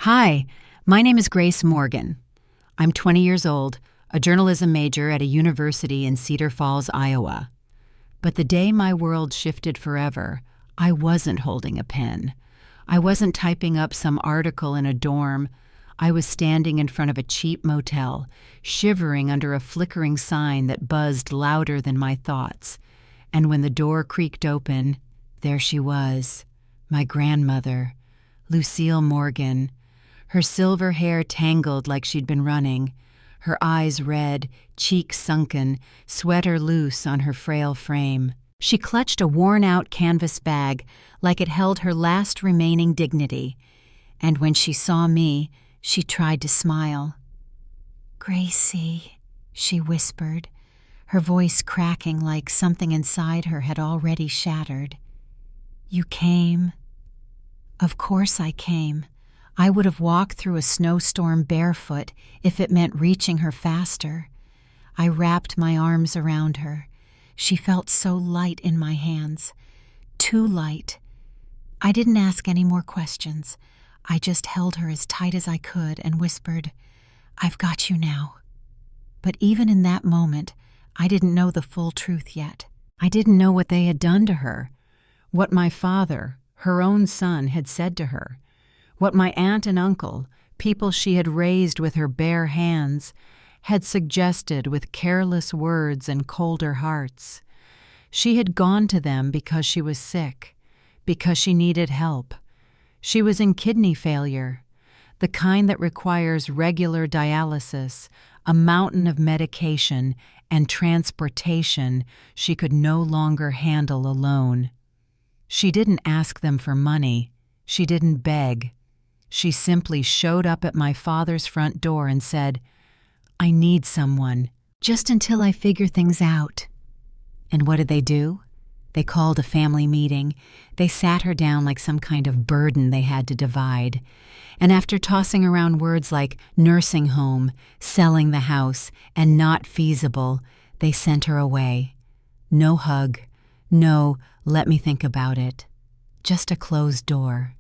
Hi, my name is Grace Morgan. I'm 20 years old, a journalism major at a university in Cedar Falls, Iowa. But the day my world shifted forever, I wasn't holding a pen. I wasn't typing up some article in a dorm. I was standing in front of a cheap motel, shivering under a flickering sign that buzzed louder than my thoughts. And when the door creaked open, there she was, my grandmother, Lucille Morgan, her silver hair tangled like she'd been running, her eyes red, cheeks sunken, sweater loose on her frail frame. She clutched a worn-out canvas bag like it held her last remaining dignity, and when she saw me, she tried to smile. "Gracie," she whispered, her voice cracking like something inside her had already shattered. "You came?" Of course I came. I would have walked through a snowstorm barefoot if it meant reaching her faster. I wrapped my arms around her. She felt so light in my hands. Too light. I didn't ask any more questions. I just held her as tight as I could and whispered, "I've got you now." But even in that moment, I didn't know the full truth yet. I didn't know what they had done to her, what my father, her own son, had said to her, what my aunt and uncle, people she had raised with her bare hands, had suggested with careless words and colder hearts. She had gone to them because she was sick, because she needed help. She was in kidney failure, the kind that requires regular dialysis, a mountain of medication, and transportation she could no longer handle alone. She didn't ask them for money. She didn't beg. She simply showed up at my father's front door and said, "I need someone, just until I figure things out." And what did they do? They called a family meeting. They sat her down like some kind of burden they had to divide. And after tossing around words like nursing home, selling the house, and not feasible, they sent her away. No hug. No, let me think about it. Just a closed door.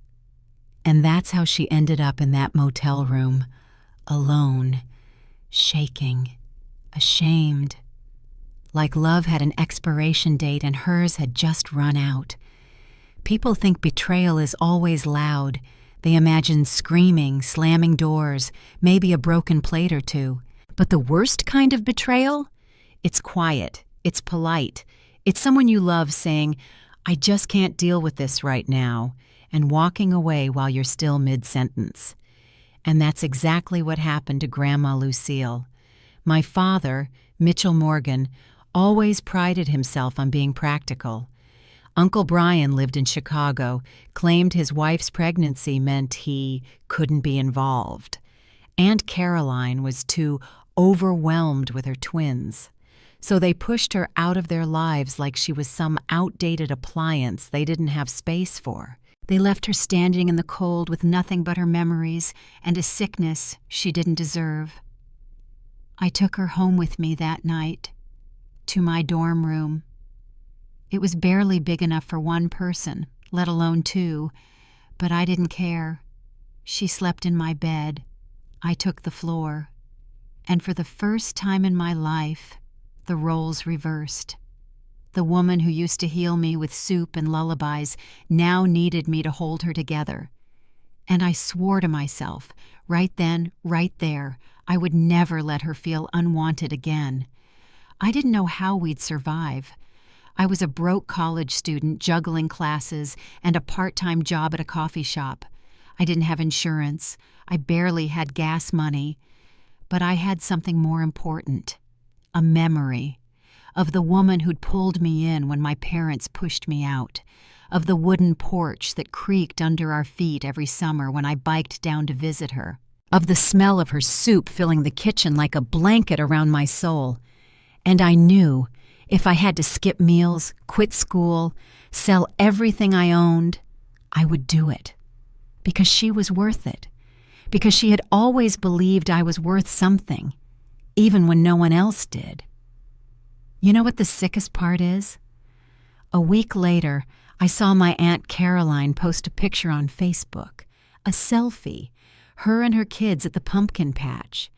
And that's how she ended up in that motel room, alone, shaking, ashamed. Like love had an expiration date and hers had just run out. People think betrayal is always loud. They imagine screaming, slamming doors, maybe a broken plate or two. But the worst kind of betrayal? It's quiet. It's polite. It's someone you love saying, "I just can't deal with this right now," and walking away while you're still mid-sentence. And that's exactly what happened to Grandma Lucille. My father, Mitchell Morgan, always prided himself on being practical. Uncle Brian lived in Chicago, claimed his wife's pregnancy meant he couldn't be involved. Aunt Caroline was too overwhelmed with her twins. So they pushed her out of their lives like she was some outdated appliance they didn't have space for. They left her standing in the cold with nothing but her memories and a sickness she didn't deserve. I took her home with me that night, to my dorm room. It was barely big enough for one person, let alone two, but I didn't care. She slept in my bed. I took the floor. And for the first time in my life, the roles reversed. The woman who used to heal me with soup and lullabies now needed me to hold her together. And I swore to myself, right then, right there, I would never let her feel unwanted again. I didn't know how we'd survive. I was a broke college student juggling classes and a part-time job at a coffee shop. I didn't have insurance. I barely had gas money. But I had something more important, a memory of the woman who'd pulled me in when my parents pushed me out, of the wooden porch that creaked under our feet every summer when I biked down to visit her, of the smell of her soup filling the kitchen like a blanket around my soul. And I knew if I had to skip meals, quit school, sell everything I owned, I would do it. Because she was worth it. Because she had always believed I was worth something, even when no one else did. You know what the sickest part is? A week later, I saw my Aunt Caroline post a picture on Facebook, a selfie, her and her kids at the pumpkin patch.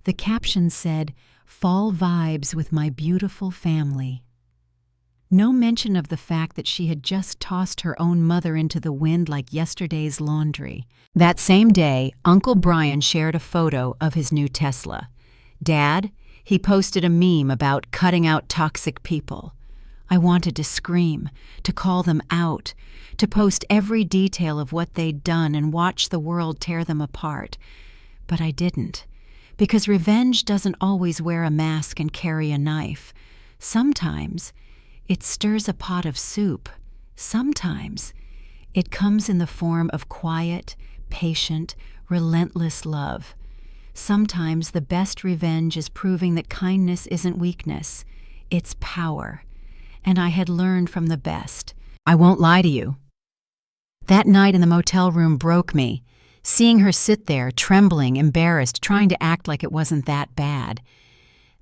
The caption said, "Fall vibes with my beautiful family." No mention of the fact that she had just tossed her own mother into the wind like yesterday's laundry. That same day, Uncle Brian shared a photo of his new Tesla. "Dad," he posted a meme about cutting out toxic people. I wanted to scream, to call them out, to post every detail of what they'd done and watch the world tear them apart. But I didn't, because revenge doesn't always wear a mask and carry a knife. Sometimes it stirs a pot of soup. Sometimes it comes in the form of quiet, patient, relentless love. Sometimes the best revenge is proving that kindness isn't weakness, it's power. And I had learned from the best. I won't lie to you. That night in the motel room broke me, seeing her sit there, trembling, embarrassed, trying to act like it wasn't that bad.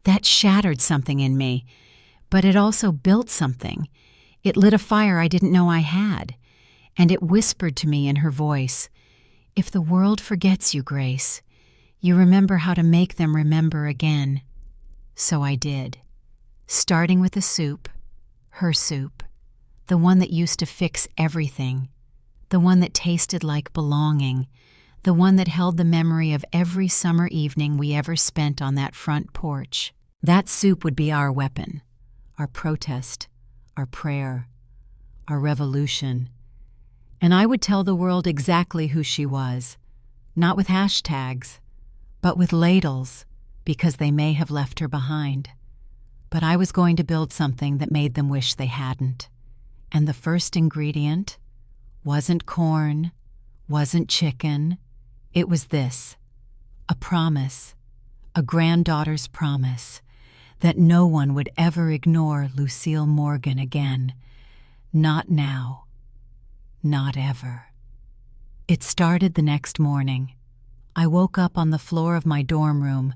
That shattered something in me, but it also built something. It lit a fire I didn't know I had, and it whispered to me in her voice, "If the world forgets you, Grace, you remember how to make them remember again." So I did, starting with the soup. Her soup, the one that used to fix everything, the one that tasted like belonging, the one that held the memory of every summer evening we ever spent on that front porch. That soup would be our weapon, our protest, our prayer, our revolution. And I would tell the world exactly who she was, not with hashtags, but with ladles, because they may have left her behind. But I was going to build something that made them wish they hadn't. And the first ingredient wasn't corn, wasn't chicken. It was this, a promise, a granddaughter's promise, that no one would ever ignore Lucille Morgan again. Not now. Not ever. It started the next morning. I woke up on the floor of my dorm room,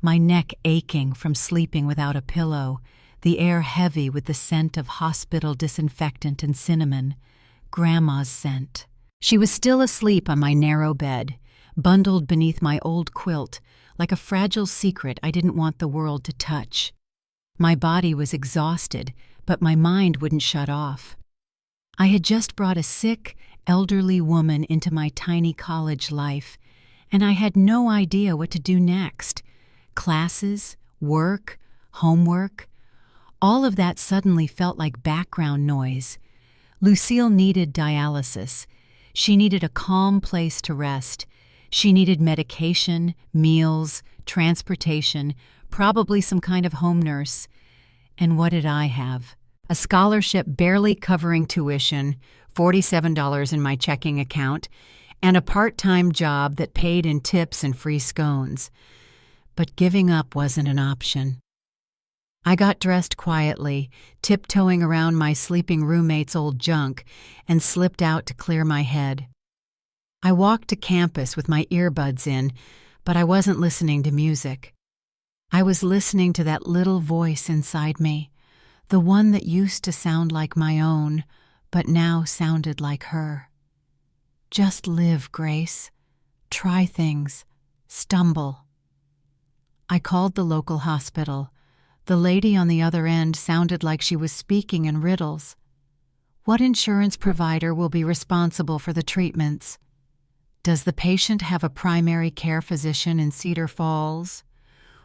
my neck aching from sleeping without a pillow, the air heavy with the scent of hospital disinfectant and cinnamon, Grandma's scent. She was still asleep on my narrow bed, bundled beneath my old quilt, like a fragile secret I didn't want the world to touch. My body was exhausted, but my mind wouldn't shut off. I had just brought a sick, elderly woman into my tiny college life, and I had no idea what to do next. Classes, work, homework, all of that suddenly felt like background noise. Lucille needed dialysis. She needed a calm place to rest. She needed medication, meals, transportation, probably some kind of home nurse. And what did I have? A scholarship barely covering tuition, $47 in my checking account, and a part-time job that paid in tips and free scones. But giving up wasn't an option. I got dressed quietly, tiptoeing around my sleeping roommate's old junk, and slipped out to clear my head. I walked to campus with my earbuds in, but I wasn't listening to music. I was listening to that little voice inside me, the one that used to sound like my own, but now sounded like her. Just live, Grace. Try things. Stumble. I called the local hospital. The lady on the other end sounded like she was speaking in riddles. What insurance provider will be responsible for the treatments? Does the patient have a primary care physician in Cedar Falls?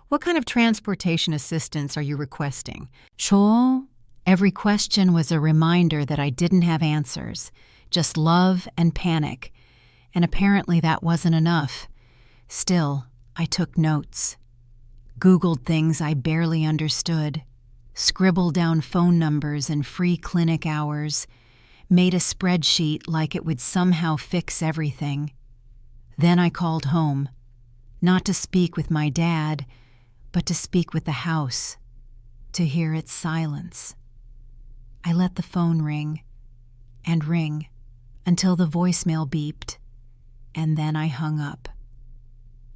What kind of transportation assistance are you requesting? Sure. Every question was a reminder that I didn't have answers, just love and panic. And apparently that wasn't enough. Still, I took notes. Googled things I barely understood, scribbled down phone numbers and free clinic hours, made a spreadsheet like it would somehow fix everything. Then I called home, not to speak with my dad, but to speak with the house, to hear its silence. I let the phone ring and ring until the voicemail beeped, and then I hung up.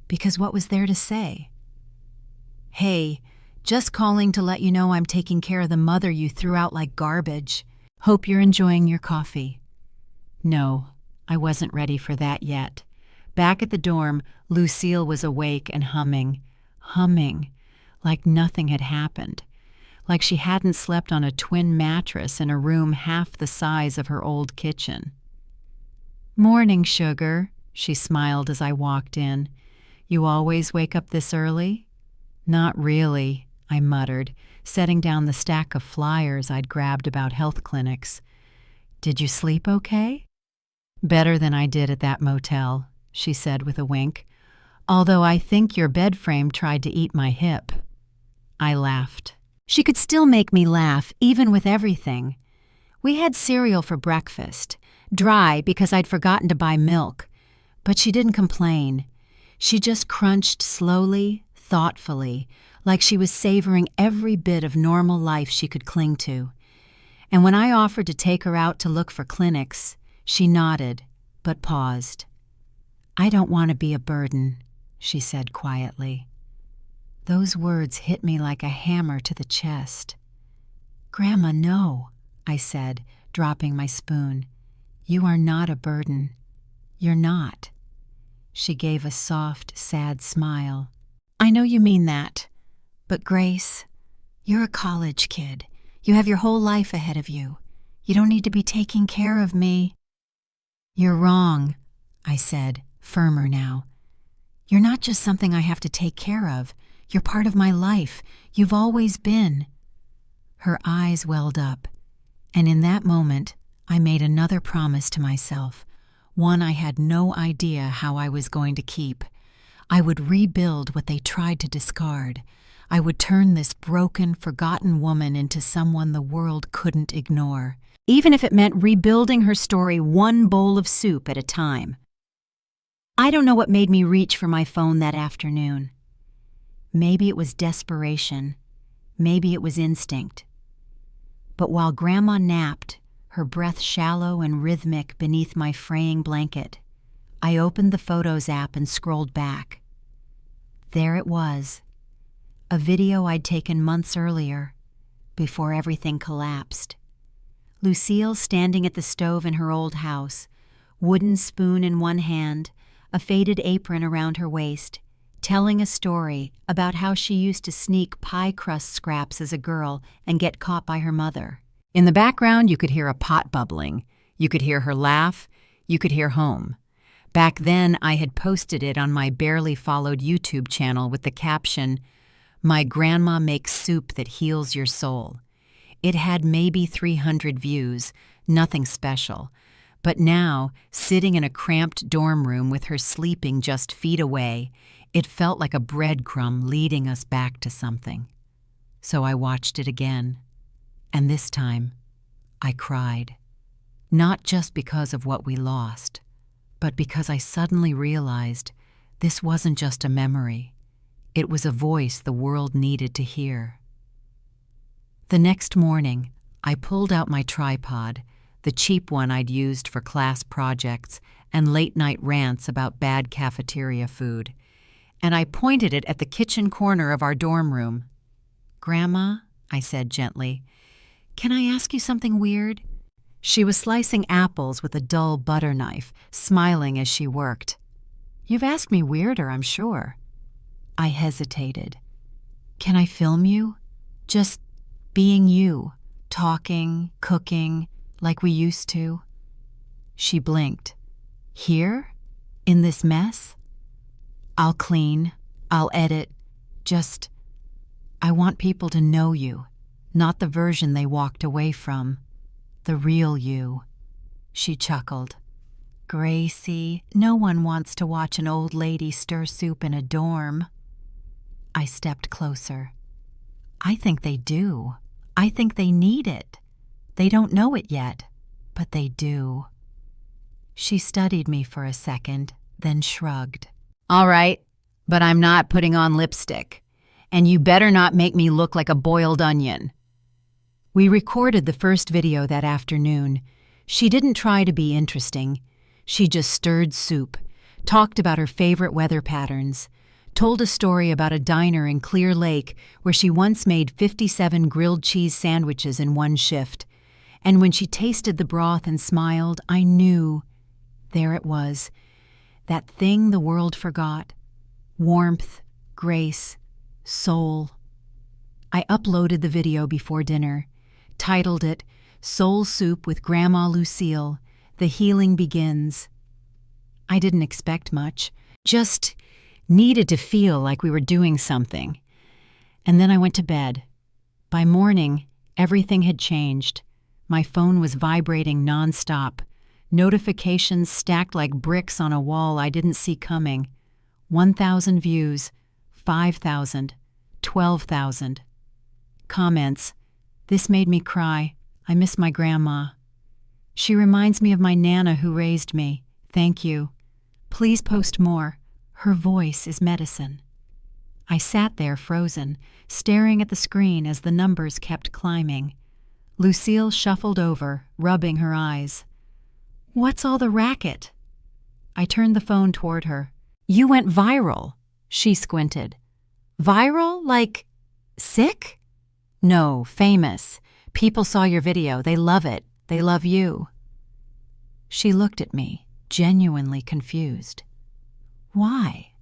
Because what was there to say? Hey, just calling to let you know I'm taking care of the mother you threw out like garbage. Hope you're enjoying your coffee. No, I wasn't ready for that yet. Back at the dorm, Lucille was awake and humming, like nothing had happened, like she hadn't slept on a twin mattress in a room half the size of her old kitchen. "Morning, sugar," she smiled as I walked in. "You always wake up this early?" "Not really," I muttered, setting down the stack of flyers I'd grabbed about health clinics. "Did you sleep okay?" "Better than I did at that motel," she said with a wink, "although I think your bed frame tried to eat my hip." I laughed. She could still make me laugh, even with everything. We had cereal for breakfast, dry because I'd forgotten to buy milk, but she didn't complain. She just crunched slowly, thoughtfully, like she was savoring every bit of normal life she could cling to. And when I offered to take her out to look for clinics, she nodded, but paused. "I don't want to be a burden," she said quietly. Those words hit me like a hammer to the chest. "Grandma, no," I said, dropping my spoon. "You are not a burden. You're not." She gave a soft, sad smile. "I know you mean that. But Grace, you're a college kid. You have your whole life ahead of you. You don't need to be taking care of me." "You're wrong," I said, firmer now. "You're not just something I have to take care of. You're part of my life. You've always been." Her eyes welled up, and in that moment, I made another promise to myself, one I had no idea how I was going to keep. I would rebuild what they tried to discard. I would turn this broken, forgotten woman into someone the world couldn't ignore, even if it meant rebuilding her story one bowl of soup at a time. I don't know what made me reach for my phone that afternoon. Maybe it was desperation. Maybe it was instinct. But while Grandma napped, her breath shallow and rhythmic beneath my fraying blanket, I opened the Photos app and scrolled back. There it was, a video I'd taken months earlier, before everything collapsed. Lucille standing at the stove in her old house, wooden spoon in one hand, a faded apron around her waist, telling a story about how she used to sneak pie crust scraps as a girl and get caught by her mother. In the background, you could hear a pot bubbling. You could hear her laugh. You could hear home. Back then, I had posted it on my barely followed YouTube channel with the caption, "My grandma makes soup that heals your soul." It had maybe 300 views, nothing special. But now, sitting in a cramped dorm room with her sleeping just feet away, it felt like a breadcrumb leading us back to something. So I watched it again. And this time, I cried. Not just because of what we lost, but because I suddenly realized this wasn't just a memory. It was a voice the world needed to hear. The next morning, I pulled out my tripod, the cheap one I'd used for class projects and late-night rants about bad cafeteria food, and I pointed it at the kitchen corner of our dorm room. "Grandma," I said gently, "can I ask you something weird?" She was slicing apples with a dull butter knife, smiling as she worked. "You've asked me weirder, I'm sure." I hesitated. "Can I film you? Just being you, talking, cooking, like we used to?" She blinked. "Here? In this mess?" "I'll clean. I'll edit. Just, I want people to know you, not the version they walked away from. The real you." She chuckled. "Gracie, no one wants to watch an old lady stir soup in a dorm." I stepped closer. "I think they do. I think they need it. They don't know it yet, but they do." She studied me for a second, then shrugged. "All right, but I'm not putting on lipstick. And you better not make me look like a boiled onion." We recorded the first video that afternoon. She didn't try to be interesting. She just stirred soup, talked about her favorite weather patterns, told a story about a diner in Clear Lake where she once made 57 grilled cheese sandwiches in one shift. And when she tasted the broth and smiled, I knew, there it was. that thing the world forgot. Warmth, grace, soul. I uploaded the video before dinner, titled it Soul Soup with Grandma Lucille, The Healing Begins. I didn't expect much, just needed to feel like we were doing something. And then I went to bed. By morning, everything had changed. My phone was vibrating nonstop. Notifications stacked like bricks on a wall I didn't see coming. 1,000 views, 5,000, 12,000. Comments. This made me cry. I miss my grandma. She reminds me of my Nana who raised me. Thank you. Please post more. Her voice is medicine. I sat there frozen, staring at the screen as the numbers kept climbing. Lucille shuffled over, rubbing her eyes. What's all the racket? I turned the phone toward her. You went viral. She squinted. Viral? Like sick? No, famous. People saw your video. They love it. They love you. She looked at me, genuinely confused. Why?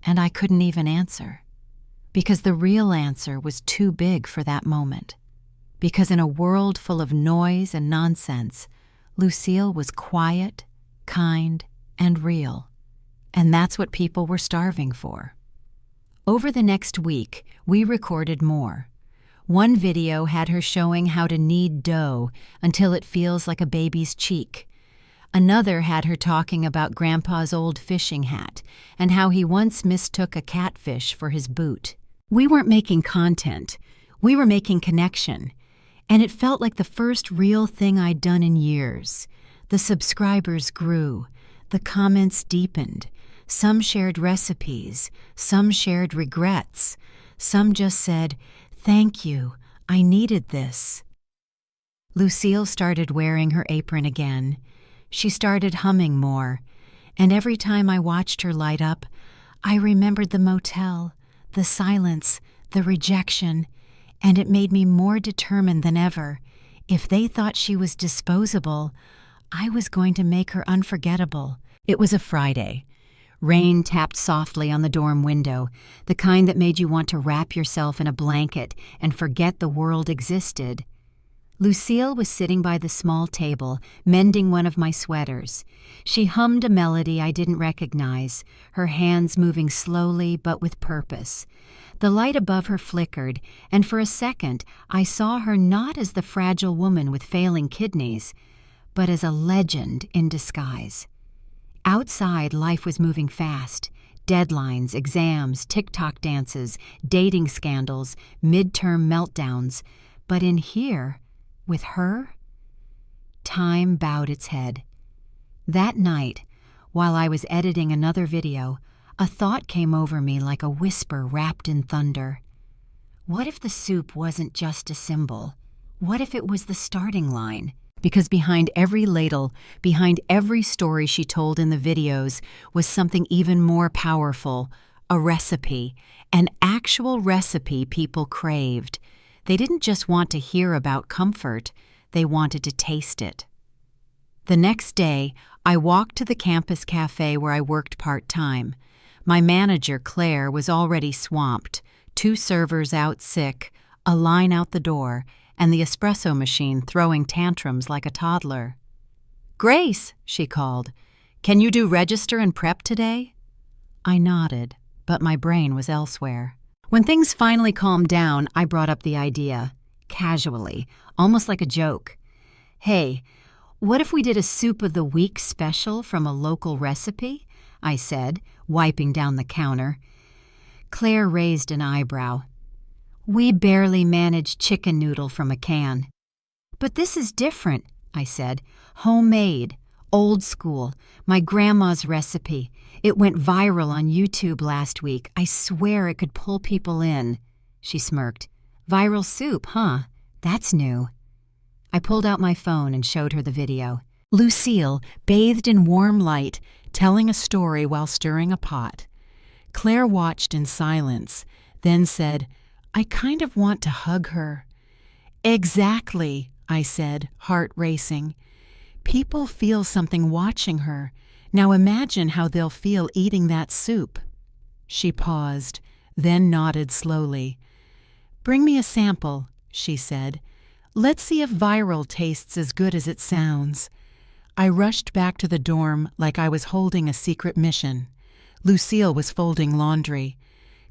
And I couldn't even answer, because the real answer was too big for that moment. Because in a world full of noise and nonsense, Lucille was quiet, kind, and real. And that's what people were starving for. Over the next week, we recorded more. One video had her showing how to knead dough until it feels like a baby's cheek. Another had her talking about Grandpa's old fishing hat and how he once mistook a catfish for his boot. We weren't making content. We were making connection. And it felt like the first real thing I'd done in years. The subscribers grew. The comments deepened. Some shared recipes. Some shared regrets. Some just said, "Thank you. I needed this." Lucille started wearing her apron again. She started humming more, and every time I watched her light up, I remembered the motel, the silence, the rejection, and it made me more determined than ever. If they thought she was disposable, I was going to make her unforgettable. It was a Friday. Rain tapped softly on the dorm window, the kind that made you want to wrap yourself in a blanket and forget the world existed. Lucille was sitting by the small table, mending one of my sweaters. She hummed a melody I didn't recognize, her hands moving slowly but with purpose. The light above her flickered, and for a second I saw her not as the fragile woman with failing kidneys, but as a legend in disguise. Outside, life was moving fast. Deadlines, exams, TikTok dances, dating scandals, midterm meltdowns. But in here, with her, time bowed its head. That night, while I was editing another video, a thought came over me like a whisper wrapped in thunder. What if the soup wasn't just a symbol? What if it was the starting line? Because behind every ladle, behind every story she told in the videos, was something even more powerful, a recipe, an actual recipe people craved. They didn't just want to hear about comfort, they wanted to taste it. The next day, I walked to the campus cafe where I worked part-time. My manager, Claire, was already swamped, 2 servers out sick, a line out the door, and the espresso machine throwing tantrums like a toddler. "Grace," she called, "can you do register and prep today?" I nodded, but my brain was elsewhere. When things finally calmed down, I brought up the idea, casually, almost like a joke. "Hey, what if we did a Soup of the Week special from a local recipe?" I said, wiping down the counter. Claire raised an eyebrow. "We barely manage chicken noodle from a can." "But this is different," I said. "Homemade, old school, my grandma's recipe. It went viral on YouTube last week. I swear it could pull people in." She smirked. "Viral soup, huh? That's new." I pulled out my phone and showed her the video. Lucille, bathed in warm light, telling a story while stirring a pot. Claire watched in silence, then said, "I kind of want to hug her." "Exactly," I said, heart racing. "People feel something watching her. Now imagine how they'll feel eating that soup." She paused, then nodded slowly. "Bring me a sample," she said. "Let's see if viral tastes as good as it sounds." I rushed back to the dorm like I was holding a secret mission. Lucille was folding laundry.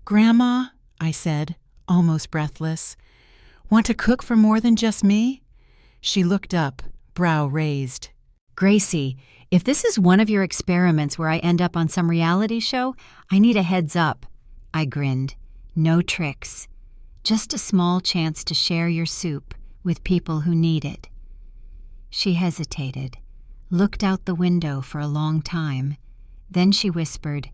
"Grandma," I said, almost breathless, "want to cook for more than just me?" She looked up, brow raised. "Gracie, if this is one of your experiments where I end up on some reality show, I need a heads up." I grinned. "No tricks. Just a small chance to share your soup with people who need it." She hesitated, looked out the window for a long time. Then she whispered,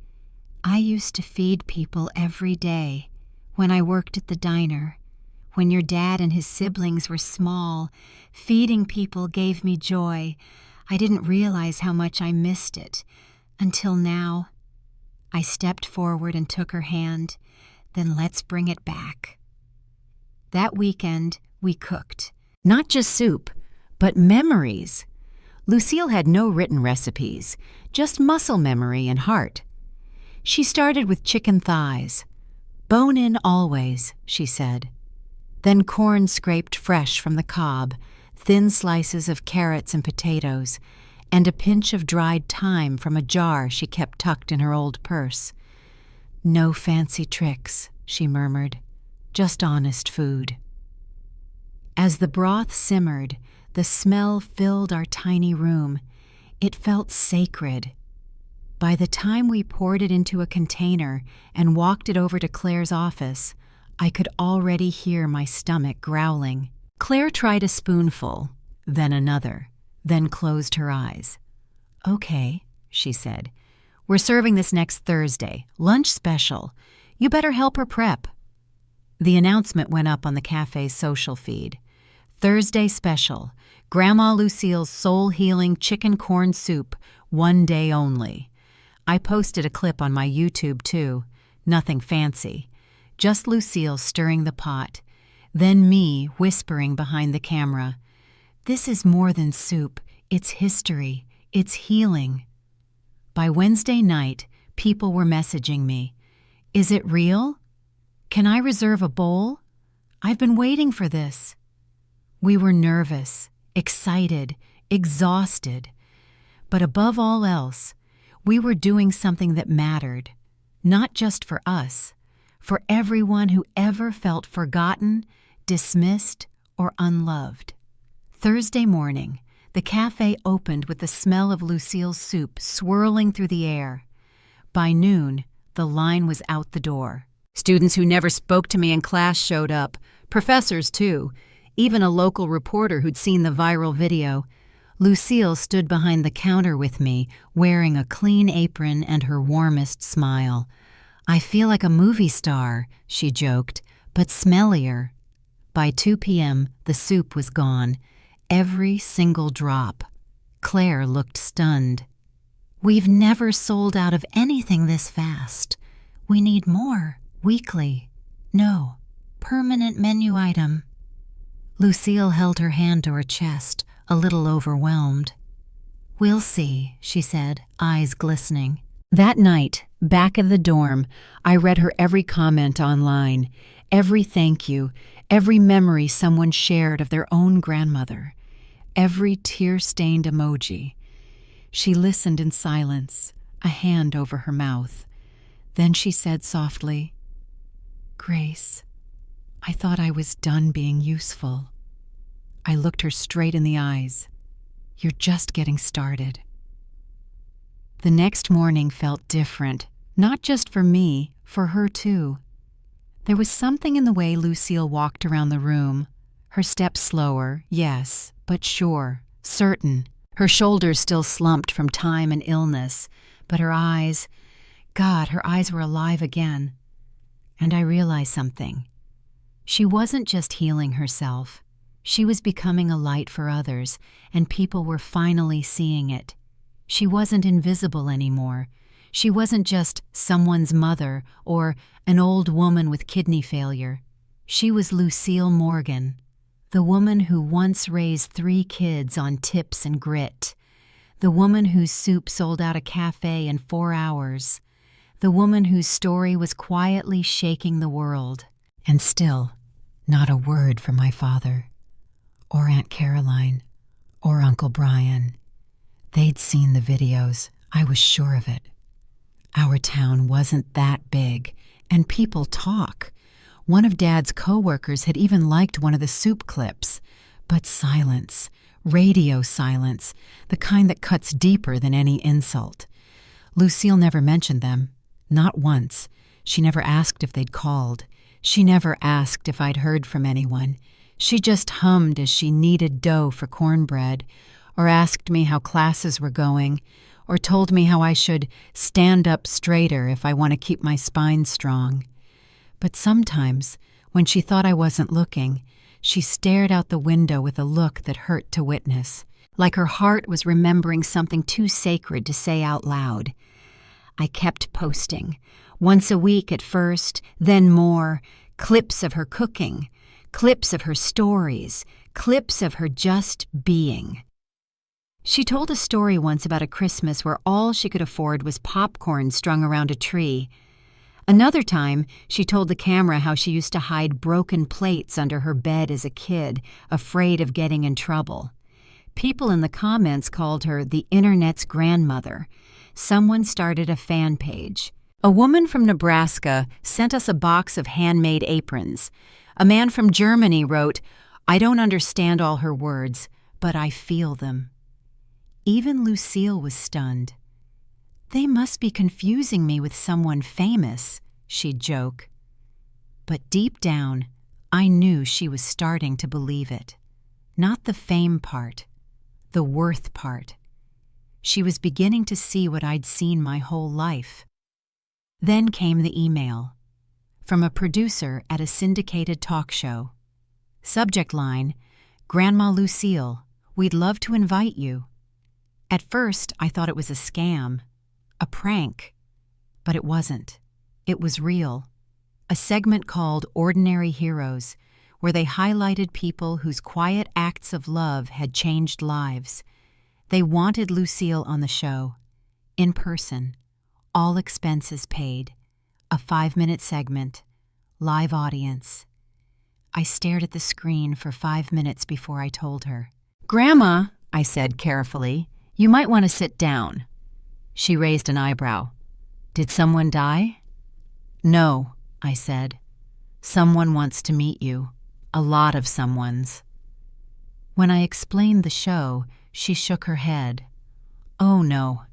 "I used to feed people every day when I worked at the diner. When your dad and his siblings were small, feeding people gave me joy. I didn't realize how much I missed it until now." I stepped forward and took her hand. "Then let's bring it back." That weekend, we cooked. Not just soup, but memories. Lucille had no written recipes, just muscle memory and heart. She started with chicken thighs. "Bone in always," she said. Then corn scraped fresh from the cob, thin slices of carrots and potatoes, and a pinch of dried thyme from a jar she kept tucked in her old purse. "No fancy tricks," she murmured, "just honest food." As the broth simmered, the smell filled our tiny room. It felt sacred. By the time we poured it into a container and walked it over to Claire's office, I could already hear my stomach growling. Claire tried a spoonful, then another, then closed her eyes. "Okay," she said. "We're serving this next Thursday. Lunch special. You better help her prep." The announcement went up on the cafe's social feed. "Thursday special. Grandma Lucille's soul-healing chicken corn soup, one day only." I posted a clip on my YouTube too. Nothing fancy. Just Lucille stirring the pot. Then me whispering behind the camera. "This is more than soup. It's history. It's healing." By Wednesday night, people were messaging me. "Is it real? Can I reserve a bowl? I've been waiting for this." We were nervous, excited, exhausted. But above all else, we were doing something that mattered, not just for us, for everyone who ever felt forgotten, dismissed, or unloved. Thursday morning, the cafe opened with the smell of Lucille's soup swirling through the air. By noon, the line was out the door. Students who never spoke to me in class showed up, professors too, even a local reporter who'd seen the viral video. Lucille stood behind the counter with me, wearing a clean apron and her warmest smile. "I feel like a movie star," she joked, "but smellier." By 2 p.m., the soup was gone. Every single drop. Claire looked stunned. "We've never sold out of anything this fast. We need more. Weekly. No. Permanent menu item." Lucille held her hand to her chest, a little overwhelmed. "We'll see," she said, eyes glistening. That night, back in the dorm, I read her every comment online, every thank you, every memory someone shared of their own grandmother, every tear-stained emoji. She listened in silence, a hand over her mouth. Then she said softly, "Grace, I thought I was done being useful." I looked her straight in the eyes. "You're just getting started." The next morning felt different, not just for me, for her too. There was something in the way Lucille walked around the room. Her steps slower, yes, but sure, certain. Her shoulders still slumped from time and illness, but her eyes, God, her eyes were alive again. And I realized something. She wasn't just healing herself. She was becoming a light for others, and people were finally seeing it. She wasn't invisible anymore. She wasn't just someone's mother or an old woman with kidney failure. She was Lucille Morgan, the woman who once raised 3 kids on tips and grit, The woman whose soup sold out a cafe in 4 hours. The woman whose story was quietly shaking the world. And still, not a word from my father, or Aunt Caroline, or Uncle Brian. They'd seen the videos, I was sure of it. Our town wasn't that big, and people talk. One of Dad's coworkers had even liked one of the soup clips. But silence, radio silence, the kind that cuts deeper than any insult. Lucille never mentioned them, not once. She never asked if they'd called. She never asked if I'd heard from anyone. She just hummed as she kneaded dough for cornbread, or asked me how classes were going, or told me how I should stand up straighter if I want to keep my spine strong. But sometimes, when she thought I wasn't looking, she stared out the window with a look that hurt to witness, like her heart was remembering something too sacred to say out loud. I kept posting, once a week at first, then more, clips of her cooking, clips of her stories, clips of her just being. She told a story once about a Christmas where all she could afford was popcorn strung around a tree. Another time, she told the camera how she used to hide broken plates under her bed as a kid, afraid of getting in trouble. People in the comments called her the internet's grandmother. Someone started a fan page. A woman from Nebraska sent us a box of handmade aprons. A man from Germany wrote, "I don't understand all her words, but I feel them." Even Lucille was stunned. "They must be confusing me with someone famous," she'd joke. But deep down, I knew she was starting to believe it. Not the fame part, the worth part. She was beginning to see what I'd seen my whole life. Then came the email from a producer at a syndicated talk show. Subject line, "Grandma Lucille, we'd love to invite you." At first, I thought it was a scam, a prank, but it wasn't. It was real. A segment called Ordinary Heroes, where they highlighted people whose quiet acts of love had changed lives. They wanted Lucille on the show, in person, all expenses paid, a 5-minute segment, live audience. I stared at the screen for 5 minutes before I told her. "Grandma," I said carefully, "you might want to sit down." She raised an eyebrow. "Did someone die?" "No," I said. "Someone wants to meet you. A lot of someones." When I explained the show, she shook her head. "Oh, no.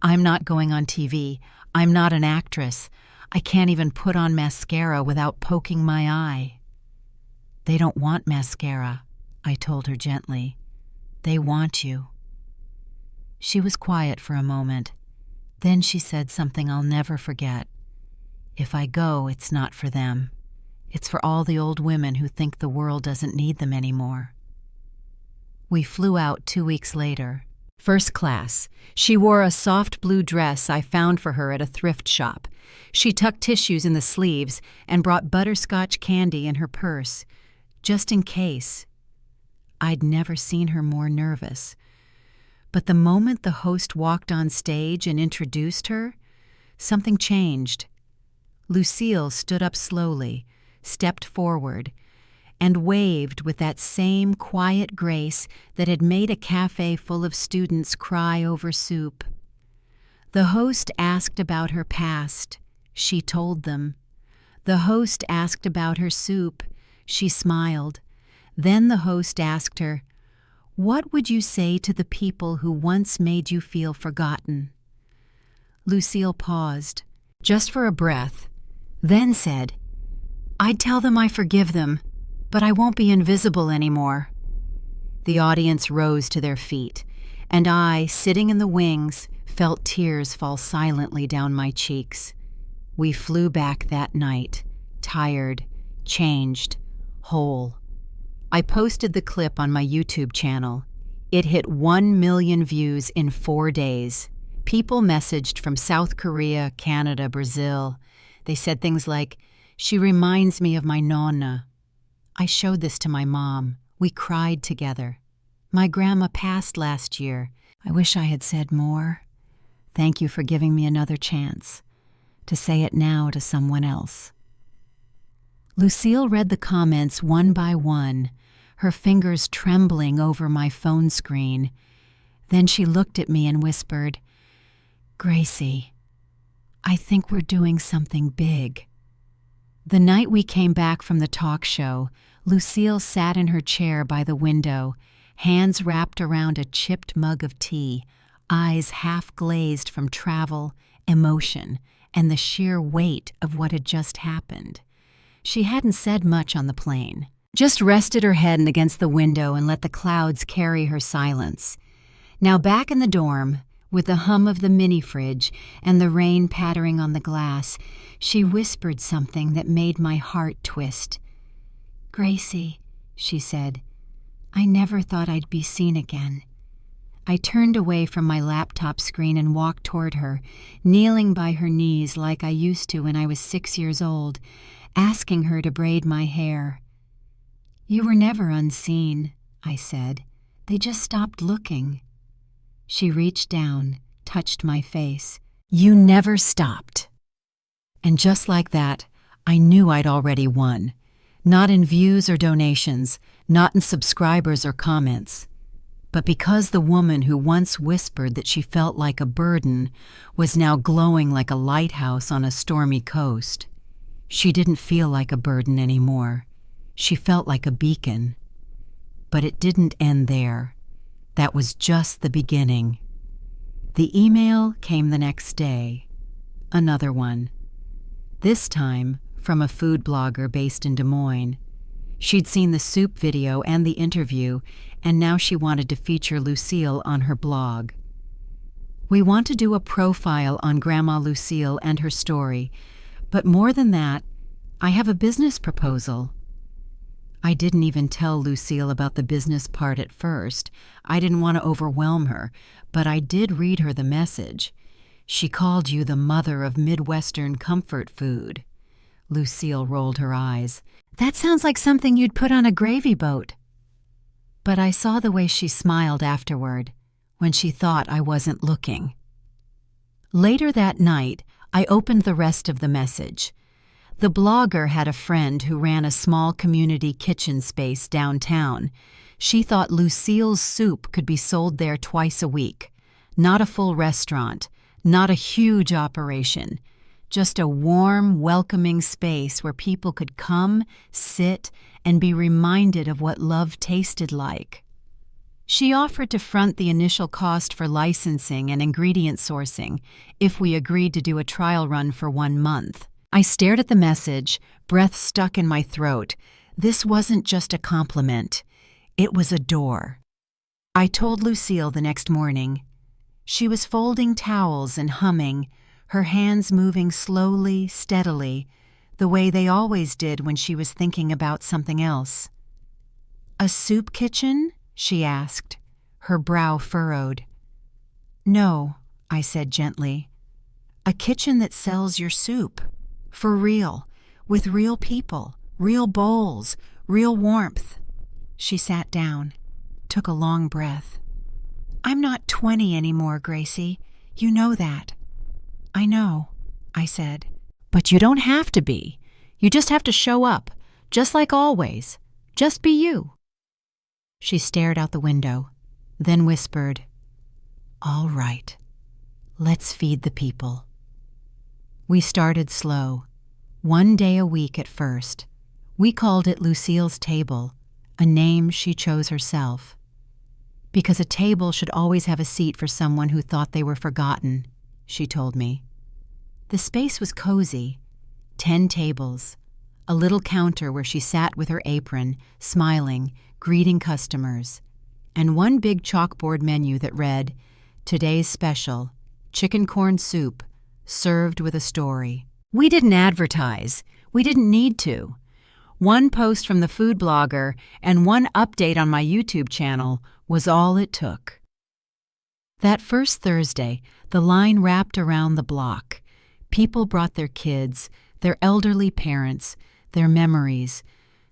I'm not going on TV. I'm not an actress. I can't even put on mascara without poking my eye." "They don't want mascara," I told her gently. "They want you." She was quiet for a moment. Then she said something I'll never forget. "If I go, it's not for them. It's for all the old women who think the world doesn't need them anymore." We flew out 2 weeks later. First class. She wore a soft blue dress I found for her at a thrift shop. She tucked tissues in the sleeves and brought butterscotch candy in her purse, just in case. I'd never seen her more nervous. But the moment the host walked on stage and introduced her, something changed. Lucille stood up slowly, stepped forward, and waved with that same quiet grace that had made a cafe full of students cry over soup. The host asked about her past. She told them. The host asked about her soup. She smiled. Then the host asked her, "What would you say to the people who once made you feel forgotten?" Lucille paused, just for a breath, then said, "I'd tell them I forgive them, but I won't be invisible anymore." The audience rose to their feet, and I, sitting in the wings, felt tears fall silently down my cheeks. We flew back that night, tired, changed, whole. I posted the clip on my YouTube channel. It hit 1 million views in 4 days. People messaged from South Korea, Canada, Brazil. They said things like, "She reminds me of my nonna." I showed this to my mom. We cried together. "My grandma passed last year. I wish I had said more. Thank you for giving me another chance to say it now to someone else." Lucille read the comments one by one, her fingers trembling over my phone screen. Then she looked at me and whispered, "Gracie, I think we're doing something big." The night we came back from the talk show, Lucille sat in her chair by the window, hands wrapped around a chipped mug of tea, eyes half glazed from travel, emotion, and the sheer weight of what had just happened. She hadn't said much on the plane, just rested her head against the window and let the clouds carry her silence. Now back in the dorm, with the hum of the mini-fridge and the rain pattering on the glass, she whispered something that made my heart twist. "Gracie," she said, "I never thought I'd be seen again." I turned away from my laptop screen and walked toward her, kneeling by her knees like I used to when I was 6 years old, asking her to braid my hair. "You were never unseen," I said. "They just stopped looking." She reached down, touched my face. "You never stopped." And just like that, I knew I'd already won. Not in views or donations, not in subscribers or comments, but because the woman who once whispered that she felt like a burden was now glowing like a lighthouse on a stormy coast. She didn't feel like a burden anymore. She felt like a beacon. But it didn't end there. That was just the beginning. The email came the next day. Another one. This time from a food blogger based in Des Moines. She'd seen the soup video and the interview, and now she wanted to feature Lucille on her blog. "We want to do a profile on Grandma Lucille and her story, but more than that, I have a business proposal." I didn't even tell Lucille about the business part at first. I didn't want to overwhelm her, but I did read her the message. "She called you the mother of Midwestern comfort food." Lucille rolled her eyes. "That sounds like something you'd put on a gravy boat." But I saw the way she smiled afterward, when she thought I wasn't looking. Later that night, I opened the rest of the message. The blogger had a friend who ran a small community kitchen space downtown. She thought Lucille's soup could be sold there twice a week. Not a full restaurant, not a huge operation, just a warm, welcoming space where people could come, sit, and be reminded of what love tasted like. She offered to front the initial cost for licensing and ingredient sourcing if we agreed to do a trial run for 1 month. I stared at the message, breath stuck in my throat. This wasn't just a compliment. It was a door. I told Lucille the next morning. She was folding towels and humming, her hands moving slowly, steadily, the way they always did when she was thinking about something else. "A soup kitchen?" she asked, her brow furrowed. "No," I said gently. "A kitchen that sells your soup. For real, with real people, real bowls, real warmth." She sat down, took a long breath. "I'm not 20 anymore, Gracie. You know that." "I know," I said. "But you don't have to be. You just have to show up, just like always. Just be you." She stared out the window, then whispered, "All right, let's feed the people." We started slow, 1 day a week at first. We called it Lucille's Table, a name she chose herself. Because a table should always have a seat for someone who thought they were forgotten, she told me. The space was cozy, 10 tables, a little counter where she sat with her apron, smiling, greeting customers, and one big chalkboard menu that read, "Today's special, chicken corn soup, served with a story." We didn't advertise. We didn't need to. 1 post from the food blogger and 1 update on my YouTube channel was all it took. That first Thursday, the line wrapped around the block. People brought their kids, their elderly parents, their memories.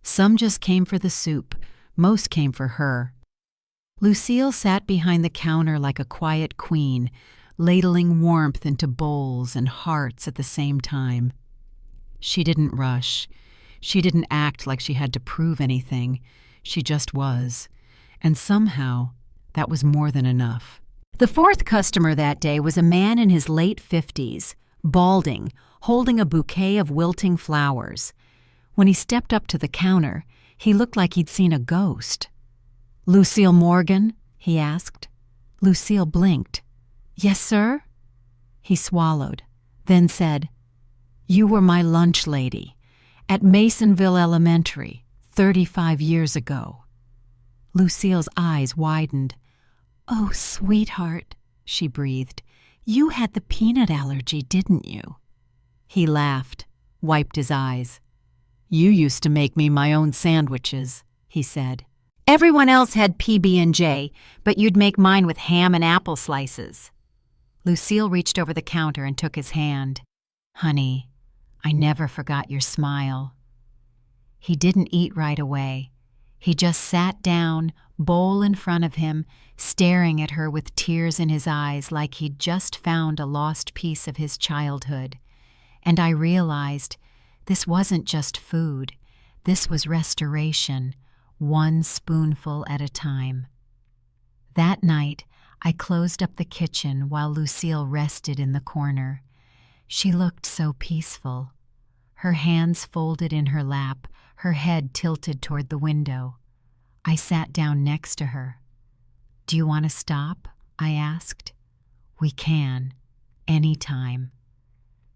Some just came for the soup. Most came for her. Lucille sat behind the counter like a quiet queen, ladling warmth into bowls and hearts at the same time. She didn't rush. She didn't act like she had to prove anything. She just was. And somehow, that was more than enough. The fourth customer that day was a man in his late 50s, balding, holding a bouquet of wilting flowers. When he stepped up to the counter, he looked like he'd seen a ghost. "Lucille Morgan?" he asked. Lucille blinked. "Yes, sir?" He swallowed, then said, "You were my lunch lady at Masonville Elementary 35 years ago." Lucille's eyes widened. "Oh, sweetheart," she breathed. "You had the peanut allergy, didn't you?" He laughed, wiped his eyes. "You used to make me my own sandwiches," he said. "Everyone else had PB&J, but you'd make mine with ham and apple slices." Lucille reached over the counter and took his hand. "Honey, I never forgot your smile." He didn't eat right away. He just sat down, bowl in front of him, staring at her with tears in his eyes like he'd just found a lost piece of his childhood. And I realized this wasn't just food. This was restoration, one spoonful at a time. That night, I closed up the kitchen while Lucille rested in the corner. She looked so peaceful. Her hands folded in her lap, her head tilted toward the window. I sat down next to her. "Do you want to stop?" I asked. "We can, any time."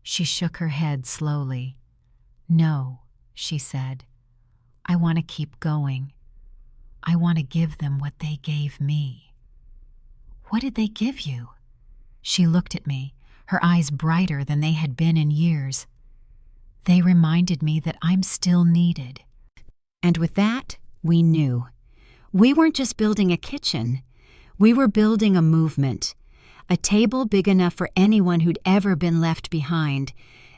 She shook her head slowly. "No," she said. "I want to keep going. I want to give them what they gave me." "What did they give you?" She looked at me, her eyes brighter than they had been in years. "They reminded me that I'm still needed." And with that, we knew. We weren't just building a kitchen. We were building a movement, a table big enough for anyone who'd ever been left behind,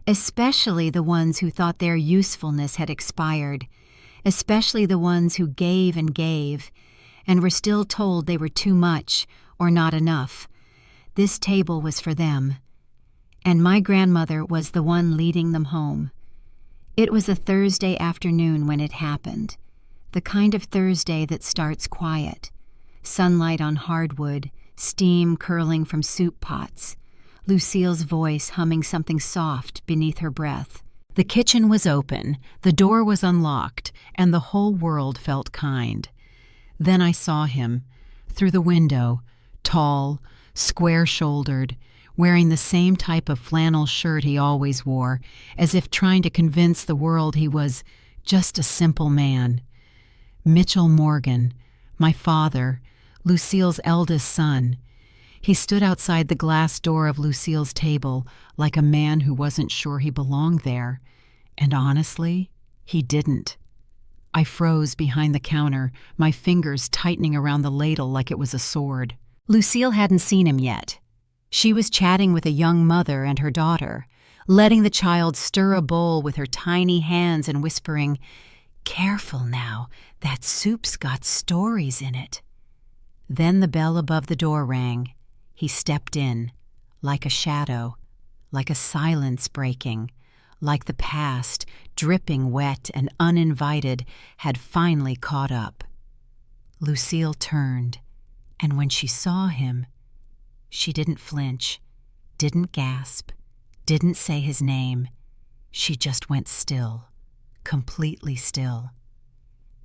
especially the ones who thought their usefulness had expired, especially the ones who gave and were still told they were too much or not enough. This table was for them, and my grandmother was the one leading them home. It was a Thursday afternoon when it happened, the kind of Thursday that starts quiet. Sunlight on hardwood, steam curling from soup pots, Lucille's voice humming something soft beneath her breath. The kitchen was open, the door was unlocked, and the whole world felt kind. Then I saw him, through the window, tall, square-shouldered, wearing the same type of flannel shirt he always wore, as if trying to convince the world he was just a simple man. Mitchell Morgan, my father, Lucille's eldest son. He stood outside the glass door of Lucille's table like a man who wasn't sure he belonged there. And honestly, he didn't. I froze behind the counter, my fingers tightening around the ladle like it was a sword. Lucille hadn't seen him yet. She was chatting with a young mother and her daughter, letting the child stir a bowl with her tiny hands and whispering, "Careful now, that soup's got stories in it." Then the bell above the door rang. He stepped in, like a shadow, like a silence breaking, like the past, dripping wet and uninvited, had finally caught up. Lucille turned, and when she saw him, she didn't flinch, didn't gasp, didn't say his name. She just went still, completely still.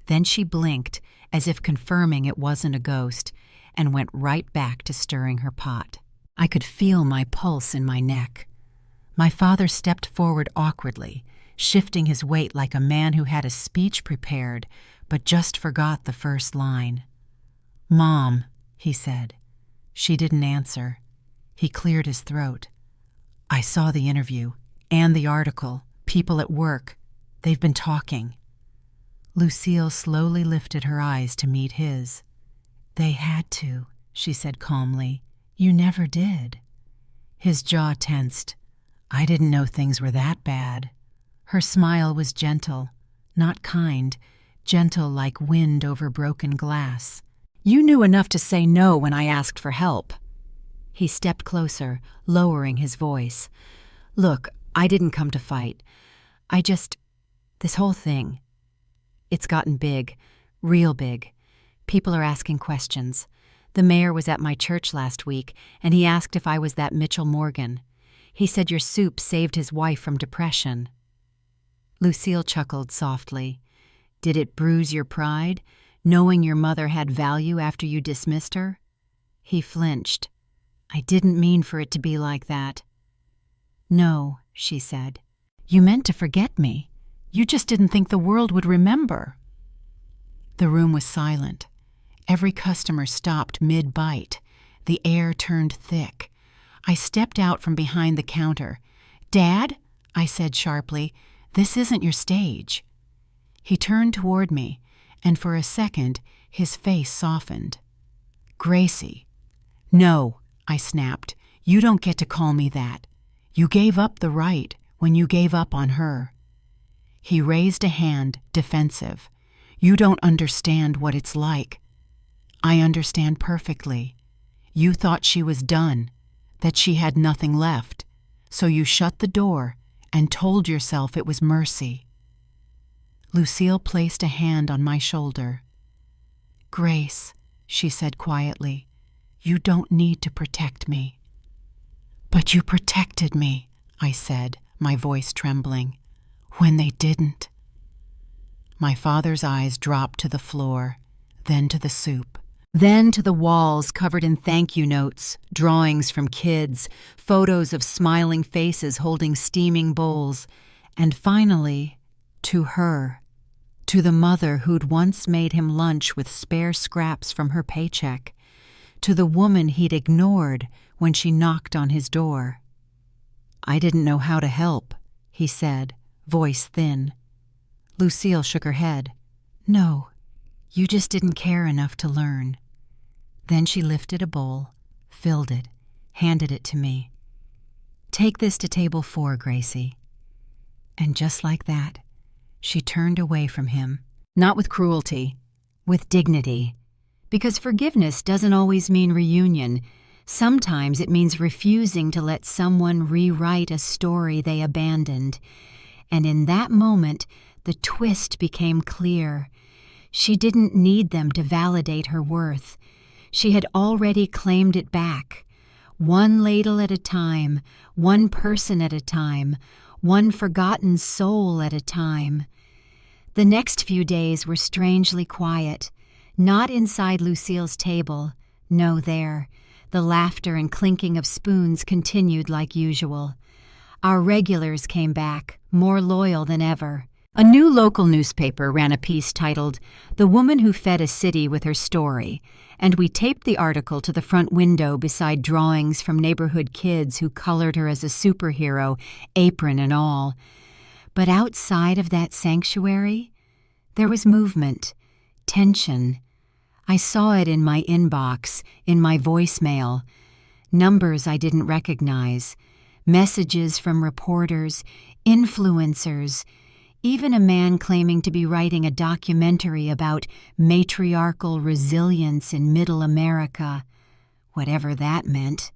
Then she blinked, as if confirming it wasn't a ghost, and went right back to stirring her pot. I could feel my pulse in my neck. My father stepped forward awkwardly, shifting his weight like a man who had a speech prepared, but just forgot the first line. "Mom," he said. She didn't answer. He cleared his throat. "I saw the interview, and the article. People at work. They've been talking." Lucille slowly lifted her eyes to meet his. "They had to," she said calmly. "You never did." His jaw tensed. "I didn't know things were that bad." Her smile was gentle, not kind, gentle like wind over broken glass. You knew enough to say no when I asked for help." He stepped closer, lowering his voice. "Look, I didn't come to fight. This whole thing, it's gotten big, real big. People are asking questions. The mayor was at my church last week, and he asked if I was that Mitchell Morgan. He said your soup saved his wife from depression." Lucille chuckled softly. "Did it bruise your pride, knowing your mother had value after you dismissed her?" He flinched. "I didn't mean for it to be like that." "No," she said. "You meant to forget me. You just didn't think the world would remember." The room was silent. Every customer stopped mid-bite. The air turned thick. I stepped out from behind the counter. "Dad," I said sharply, "this isn't your stage." He turned toward me, and for a second his face softened. "Gracie." "No," I snapped. "You don't get to call me that. You gave up the right when you gave up on her." He raised a hand, defensive. "You don't understand what it's like." "I understand perfectly. You thought she was done, that she had nothing left, so you shut the door and told yourself it was mercy." Lucille placed a hand on my shoulder. "Grace," she said quietly, "you don't need to protect me." "But you protected me," I said, my voice trembling, "when they didn't." My father's eyes dropped to the floor, then to the soup. Then to the walls covered in thank you notes, drawings from kids, photos of smiling faces holding steaming bowls, and finally, to her, to the mother who'd once made him lunch with spare scraps from her paycheck, to the woman he'd ignored when she knocked on his door. "I didn't know how to help," he said, voice thin. Lucille shook her head. "No, you just didn't care enough to learn." Then she lifted a bowl, filled it, handed it to me. "Take this to table 4, Gracie." And just like that, she turned away from him, not with cruelty, with dignity. Because forgiveness doesn't always mean reunion. Sometimes it means refusing to let someone rewrite a story they abandoned. And in that moment, the twist became clear. She didn't need them to validate her worth. She had already claimed it back. One ladle at a time, one person at a time, one forgotten soul at a time. The next few days were strangely quiet. Not inside Lucille's table. No, there. The laughter and clinking of spoons continued like usual. Our regulars came back, more loyal than ever. A new local newspaper ran a piece titled, "The Woman Who Fed a City with Her Story," and we taped the article to the front window beside drawings from neighborhood kids who colored her as a superhero, apron and all. But outside of that sanctuary, there was movement, tension. I saw it in my inbox, in my voicemail. Numbers I didn't recognize, messages from reporters, influencers, even a man claiming to be writing a documentary about matriarchal resilience in Middle America, whatever that meant.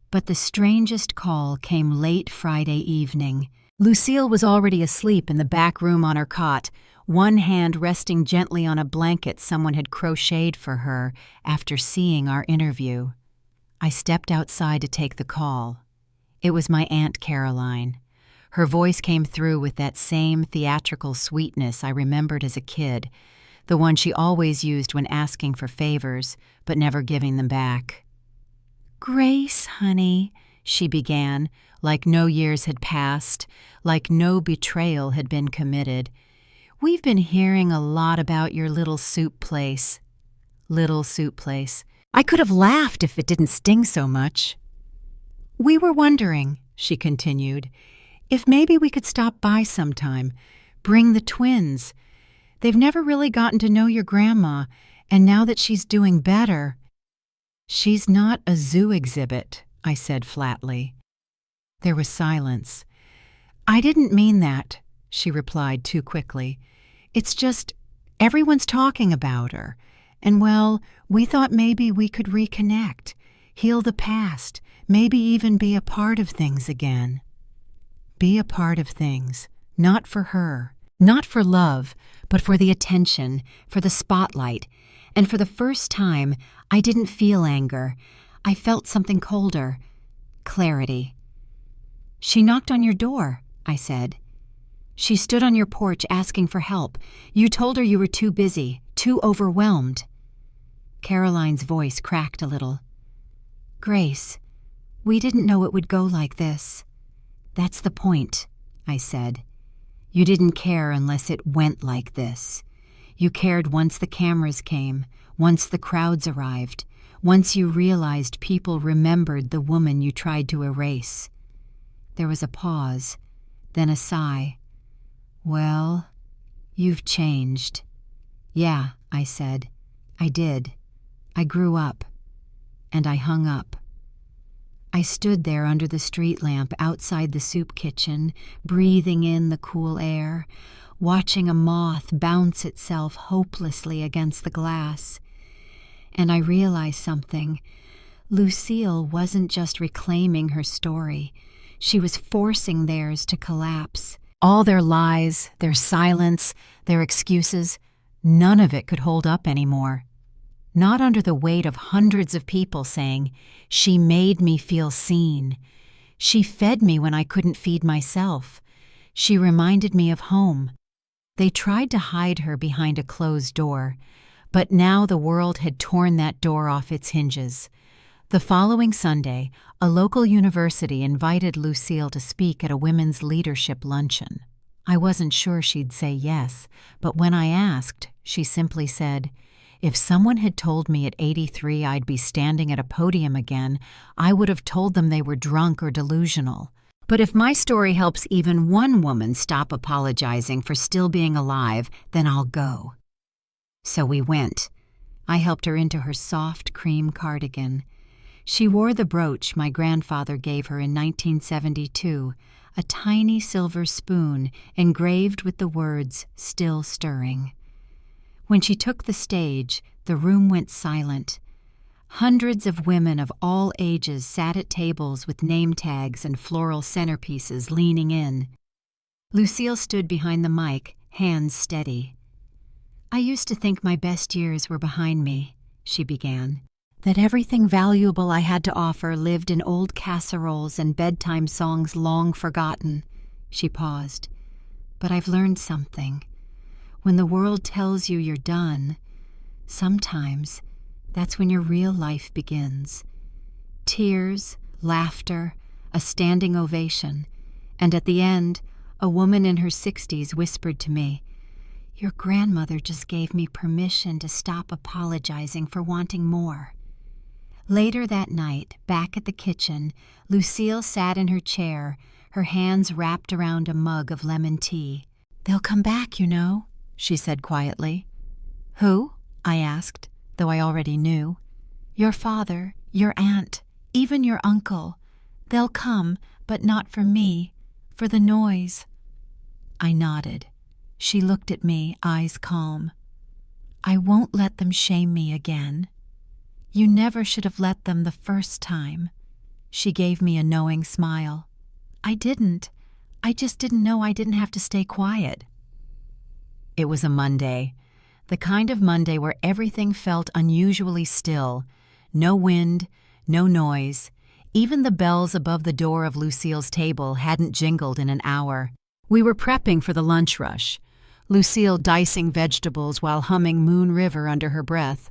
But the strangest call came late Friday evening. Lucille was already asleep in the back room on her cot, one hand resting gently on a blanket someone had crocheted for her after seeing our interview. I stepped outside to take the call. It was my Aunt Caroline. Her voice came through with that same theatrical sweetness I remembered as a kid, the one she always used when asking for favors, but never giving them back. "Grace, honey," she began, like no years had passed, like no betrayal had been committed. "We've been hearing a lot about your little soup place." Little soup place. I could have laughed if it didn't sting so much. "We were wondering," she continued, "if maybe we could stop by sometime, bring the twins. They've never really gotten to know your grandma, and now that she's doing better—" "She's not a zoo exhibit," I said flatly. There was silence. "I didn't mean that," she replied too quickly. "It's just, everyone's talking about her, And well, we thought maybe we could reconnect, heal the past, maybe even be a part of things again. Be a part of things, not for her, not for love, but for the attention, for the spotlight. And for the first time, I didn't feel anger. I felt something colder. Clarity. "She knocked on your door," I said. "She stood on your porch asking for help. You told her you were too busy, too overwhelmed." Caroline's voice cracked a little. "Grace, we didn't know it would go like this." "That's the point," I said. "You didn't care unless it went like this. You cared once the cameras came, once the crowds arrived, once you realized people remembered the woman you tried to erase." There was a pause, then a sigh. "Well, you've changed." "Yeah," I said. "I did. I grew up." And I hung up. I stood there under the street lamp outside the soup kitchen, breathing in the cool air, watching a moth bounce itself hopelessly against the glass. And I realized something. Lucille wasn't just reclaiming her story. She was forcing theirs to collapse. All their lies, their silence, their excuses, none of it could hold up anymore. Not under the weight of hundreds of people saying, "She made me feel seen. She fed me when I couldn't feed myself. She reminded me of home." They tried to hide her behind a closed door, but now the world had torn that door off its hinges. The following Sunday, a local university invited Lucille to speak at a women's leadership luncheon. I wasn't sure she'd say yes, but when I asked, she simply said, "If someone had told me at 83 I'd be standing at a podium again, I would have told them they were drunk or delusional. But if my story helps even one woman stop apologizing for still being alive, then I'll go." So we went. I helped her into her soft cream cardigan. She wore the brooch my grandfather gave her in 1972, a tiny silver spoon engraved with the words, "Still stirring." When she took the stage, the room went silent. Hundreds of women of all ages sat at tables with name tags and floral centerpieces leaning in. Lucille stood behind the mic, hands steady. "I used to think my best years were behind me," she began. "That everything valuable I had to offer lived in old casseroles and bedtime songs long forgotten." She paused. "But I've learned something. When the world tells you you're done, sometimes that's when your real life begins. Tears, laughter, a standing ovation, and at the end, a woman in her 60s whispered to me, 'Your grandmother just gave me permission to stop apologizing for wanting more.'" Later that night, back at the kitchen, Lucille sat in her chair, her hands wrapped around a mug of lemon tea. "They'll come back, you know," she said quietly. "Who?" I asked, though I already knew. "Your father, your aunt, even your uncle. They'll come, but not for me, for the noise." I nodded. She looked at me, eyes calm. "I won't let them shame me again. You never should have let them the first time." She gave me a knowing smile. "I didn't. I just didn't know I didn't have to stay quiet." It was a Monday, the kind of Monday where everything felt unusually still. No wind, no noise. Even the bells above the door of Lucille's table hadn't jingled in an hour. We were prepping for the lunch rush, Lucille dicing vegetables while humming Moon River under her breath,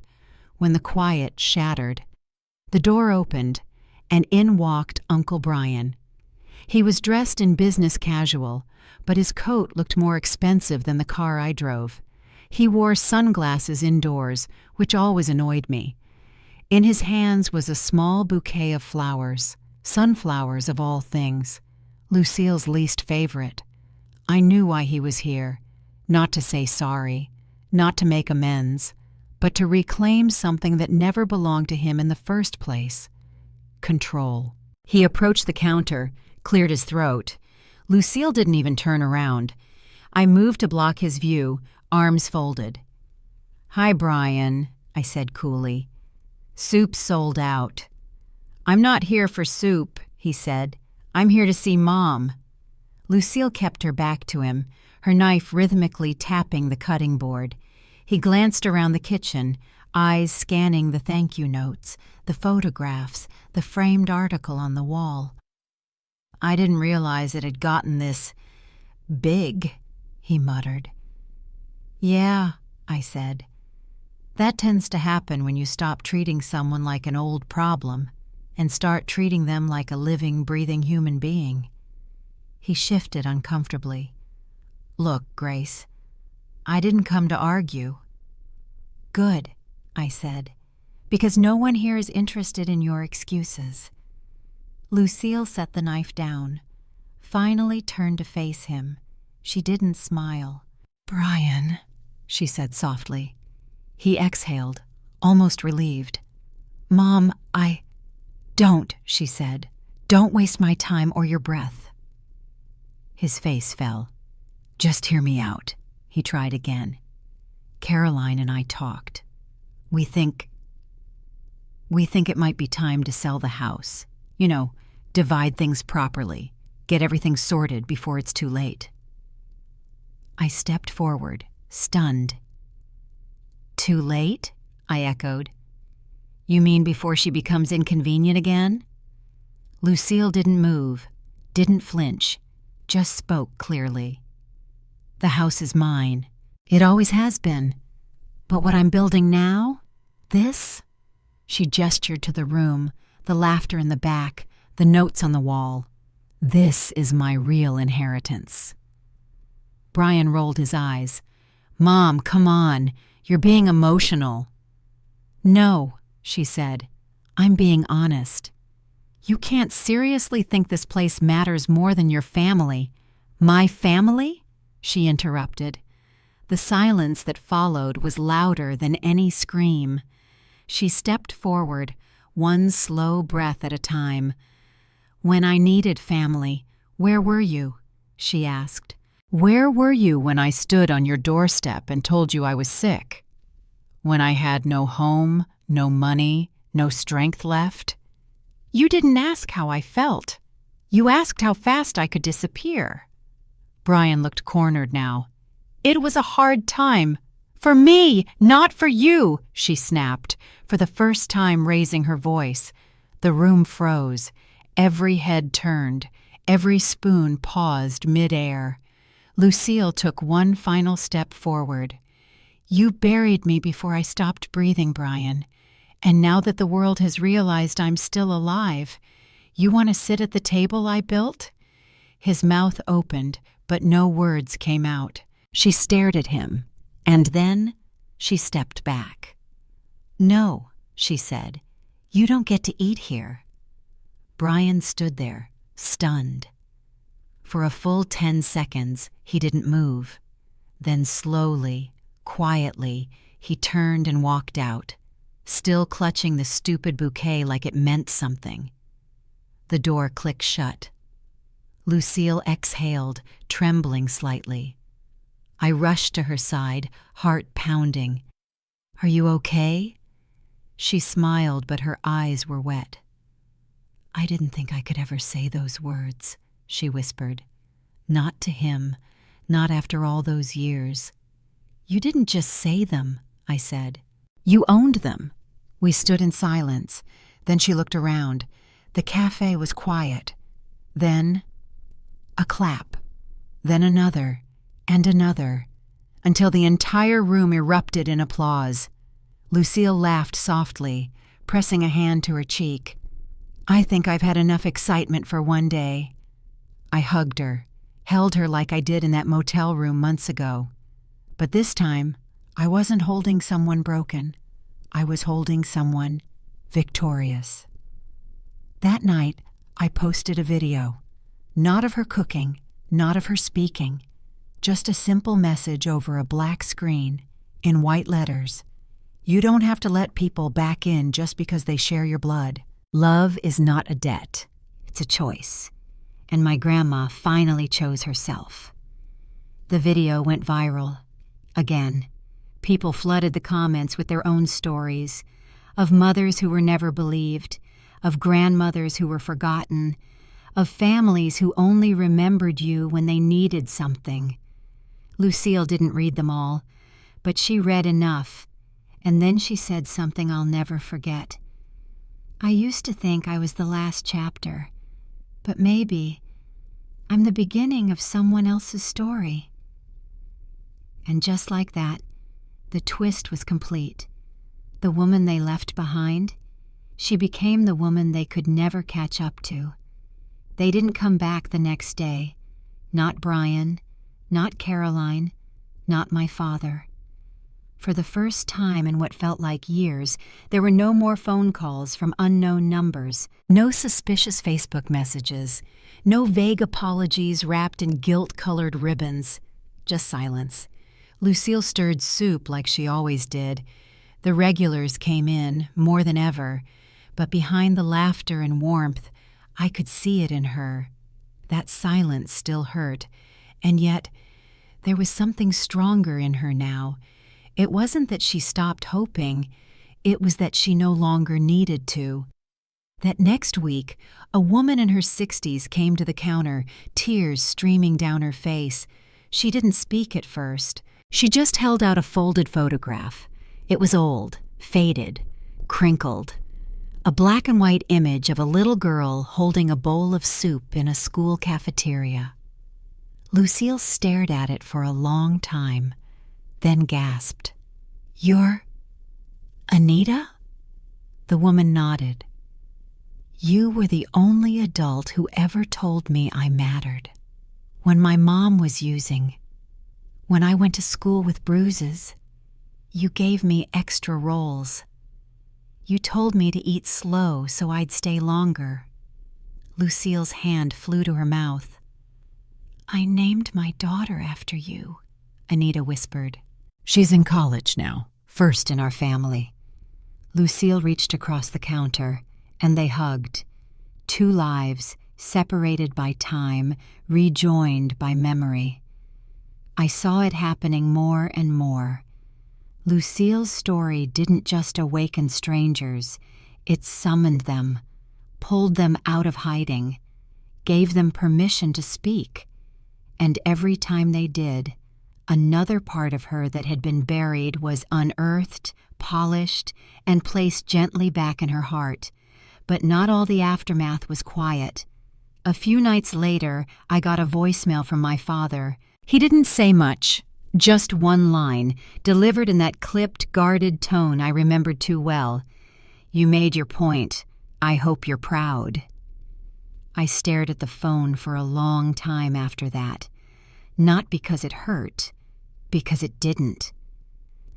when the quiet shattered. The door opened, and in walked Uncle Brian. He was dressed in business casual, but his coat looked more expensive than the car I drove. He wore sunglasses indoors, which always annoyed me. In his hands was a small bouquet of flowers, sunflowers of all things, Lucille's least favorite. I knew why he was here, not to say sorry, not to make amends, but to reclaim something that never belonged to him in the first place: control. He approached the counter, cleared his throat. Lucille didn't even turn around. I moved to block his view, arms folded. "Hi, Brian," I said coolly. "Soup's sold out." "I'm not here for soup," he said. "I'm here to see Mom." Lucille kept her back to him, her knife rhythmically tapping the cutting board. He glanced around the kitchen, eyes scanning the thank you notes, the photographs, the framed article on the wall. "I didn't realize it had gotten this big," he muttered. "Yeah," I said. "That tends to happen when you stop treating someone like an old problem and start treating them like a living, breathing human being." He shifted uncomfortably. "Look, Grace, I didn't come to argue." "Good," I said, "because no one here is interested in your excuses." Lucille set the knife down, finally turned to face him. She didn't smile. "Brian," she said softly. He exhaled, almost relieved. "Mom, Don't," she said. "Don't waste my time or your breath." His face fell. "Just hear me out," he tried again. "Caroline and I talked. We think it might be time to sell the house. You know, divide things properly, get everything sorted before it's too late." I stepped forward, stunned. "Too late?" I echoed. "You mean before she becomes inconvenient again?" Lucille didn't move, didn't flinch, just spoke clearly. "The house is mine. It always has been. But what I'm building now? This?" She gestured to the room, the laughter in the back, the notes on the wall. "This is my real inheritance." Brian rolled his eyes. "Mom, come on. You're being emotional." "No," she said. "I'm being honest. You can't seriously think this place matters more than your family." "My family?" she interrupted. The silence that followed was louder than any scream. She stepped forward, one slow breath at a time. "When I needed family, where were you?" she asked. "Where were you when I stood on your doorstep and told you I was sick? When I had no home, no money, no strength left? You didn't ask how I felt. You asked how fast I could disappear." Brian looked cornered now. "It was a hard time. For me, not for you," she snapped, for the first time raising her voice. The room froze. Every head turned. Every spoon paused mid-air. Lucille took one final step forward. "You buried me before I stopped breathing, Brian. And now that the world has realized I'm still alive, you want to sit at the table I built?" His mouth opened, but no words came out. She stared at him, and then she stepped back. "No," she said. "You don't get to eat here." Brian stood there, stunned. For a full 10 seconds, he didn't move. Then slowly, quietly, he turned and walked out, still clutching the stupid bouquet like it meant something. The door clicked shut. Lucille exhaled, trembling slightly. I rushed to her side, heart pounding. "Are you okay?" She smiled, but her eyes were wet. "I didn't think I could ever say those words," she whispered. "Not to him, not after all those years." "You didn't just say them," I said. "You owned them." We stood in silence. Then she looked around. The cafe was quiet. Then a clap. Then another, and another, until the entire room erupted in applause. Lucille laughed softly, pressing a hand to her cheek. "I think I've had enough excitement for one day." I hugged her, held her like I did in that motel room months ago. But this time, I wasn't holding someone broken. I was holding someone victorious. That night, I posted a video. Not of her cooking, not of her speaking. Just a simple message over a black screen, in white letters. You don't have to let people back in just because they share your blood. Love is not a debt. It's a choice. And my grandma finally chose herself. The video went viral. Again. People flooded the comments with their own stories, of mothers who were never believed, of grandmothers who were forgotten, of families who only remembered you when they needed something. Lucille didn't read them all, but she read enough, and then she said something I'll never forget. I used to think I was the last chapter, but maybe I'm the beginning of someone else's story. And just like that, the twist was complete. The woman they left behind, she became the woman they could never catch up to. They didn't come back the next day. Not Brian, not Caroline, not my father. For the first time in what felt like years, there were no more phone calls from unknown numbers, no suspicious Facebook messages, no vague apologies wrapped in guilt-colored ribbons, just silence. Lucille stirred soup like she always did. The regulars came in, more than ever, but behind the laughter and warmth, I could see it in her. That silence still hurt, and yet there was something stronger in her now. It wasn't that she stopped hoping, it was that she no longer needed to. That next week, a woman in her 60s came to the counter, tears streaming down her face. She didn't speak at first. She just held out a folded photograph. It was old, faded, crinkled. A black and white image of a little girl holding a bowl of soup in a school cafeteria. Lucille stared at it for a long time, then gasped. "You're Anita?" The woman nodded. "You were the only adult who ever told me I mattered. When my mom was using, when I went to school with bruises, you gave me extra rolls. You told me to eat slow so I'd stay longer." Lucille's hand flew to her mouth. "I named my daughter after you," Anita whispered. "She's in college now, first in our family." Lucille reached across the counter, and they hugged. Two lives, separated by time, rejoined by memory. I saw it happening more and more. Lucille's story didn't just awaken strangers, it summoned them, pulled them out of hiding, gave them permission to speak. And every time they did, another part of her that had been buried was unearthed, polished, and placed gently back in her heart. But not all the aftermath was quiet. A few nights later, I got a voicemail from my father. He didn't say much. Just one line, delivered in that clipped, guarded tone I remembered too well. "You made your point. I hope you're proud." I stared at the phone for a long time after that. Not because it hurt, because it didn't.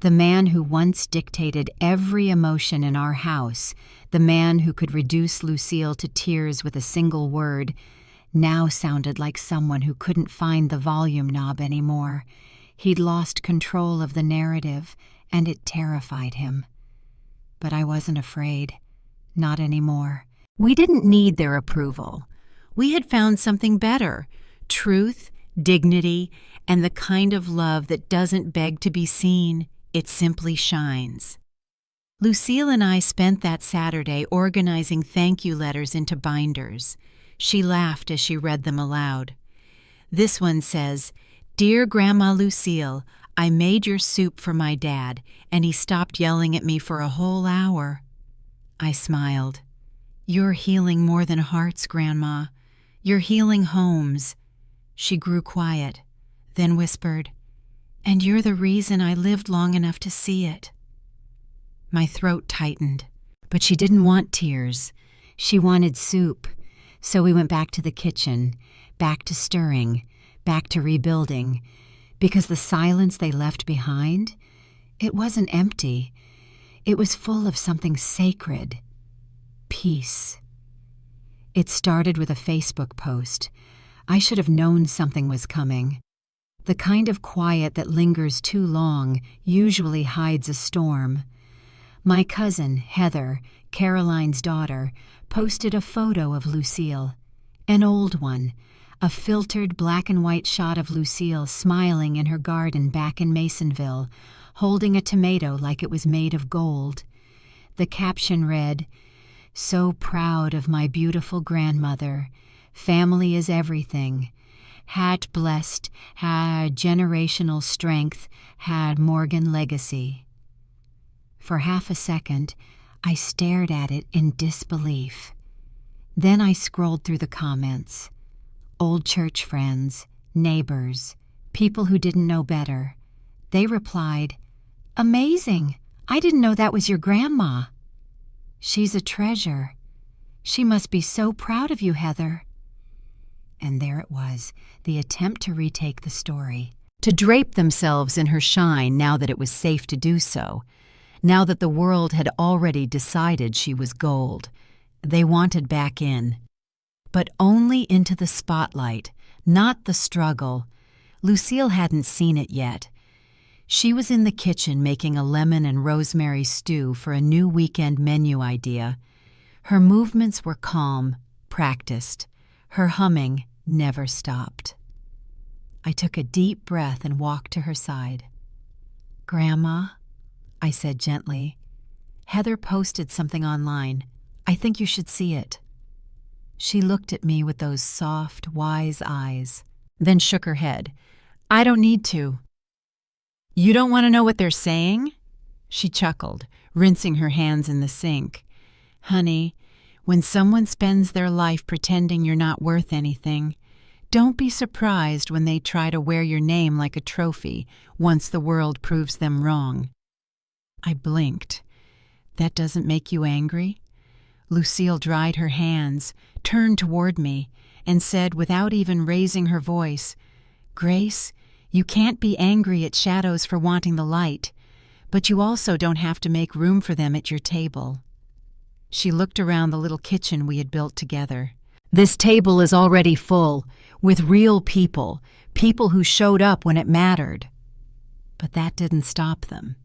The man who once dictated every emotion in our house, the man who could reduce Lucille to tears with a single word, now sounded like someone who couldn't find the volume knob anymore. He'd lost control of the narrative, and it terrified him. But I wasn't afraid. Not anymore. We didn't need their approval. We had found something better. Truth, dignity, and the kind of love that doesn't beg to be seen. It simply shines. Lucille and I spent that Saturday organizing thank you letters into binders. She laughed as she read them aloud. This one says, "Dear Grandma Lucille, I made your soup for my dad, and he stopped yelling at me for a whole hour." I smiled. "You're healing more than hearts, Grandma. You're healing homes." She grew quiet, then whispered, "And you're the reason I lived long enough to see it." My throat tightened, but she didn't want tears. She wanted soup, so we went back to the kitchen, back to stirring, back to rebuilding, because the silence they left behind, it wasn't empty. It was full of something sacred. Peace. It started with a Facebook post. I should have known something was coming. The kind of quiet that lingers too long usually hides a storm. My cousin, Heather, Caroline's daughter, posted a photo of Lucille, an old one, a filtered black and white shot of Lucille smiling in her garden back in Masonville, holding a tomato like it was made of gold. The caption read, "So proud of my beautiful grandmother. Family is everything. Had blessed, had generational strength, had Morgan legacy." For half a second, I stared at it in disbelief. Then I scrolled through the comments. Old church friends, neighbors, people who didn't know better. They replied, "Amazing! I didn't know that was your grandma. She's a treasure. She must be so proud of you, Heather." And there it was, the attempt to retake the story, to drape themselves in her shine now that it was safe to do so, now that the world had already decided she was gold. They wanted back in. But only into the spotlight, not the struggle. Lucille hadn't seen it yet. She was in the kitchen making a lemon and rosemary stew for a new weekend menu idea. Her movements were calm, practiced. Her humming never stopped. I took a deep breath and walked to her side. "Grandma," I said gently, "Heather posted something online. I think you should see it." She looked at me with those soft, wise eyes, then shook her head. "I don't need to." "You don't want to know what they're saying?" She chuckled, rinsing her hands in the sink. "Honey, when someone spends their life pretending you're not worth anything, don't be surprised when they try to wear your name like a trophy once the world proves them wrong." I blinked. "That doesn't make you angry?" Lucille dried her hands, turned toward me, and said without even raising her voice, "Grace, you can't be angry at shadows for wanting the light, but you also don't have to make room for them at your table." She looked around the little kitchen we had built together. "This table is already full, with real people, people who showed up when it mattered." But that didn't stop them.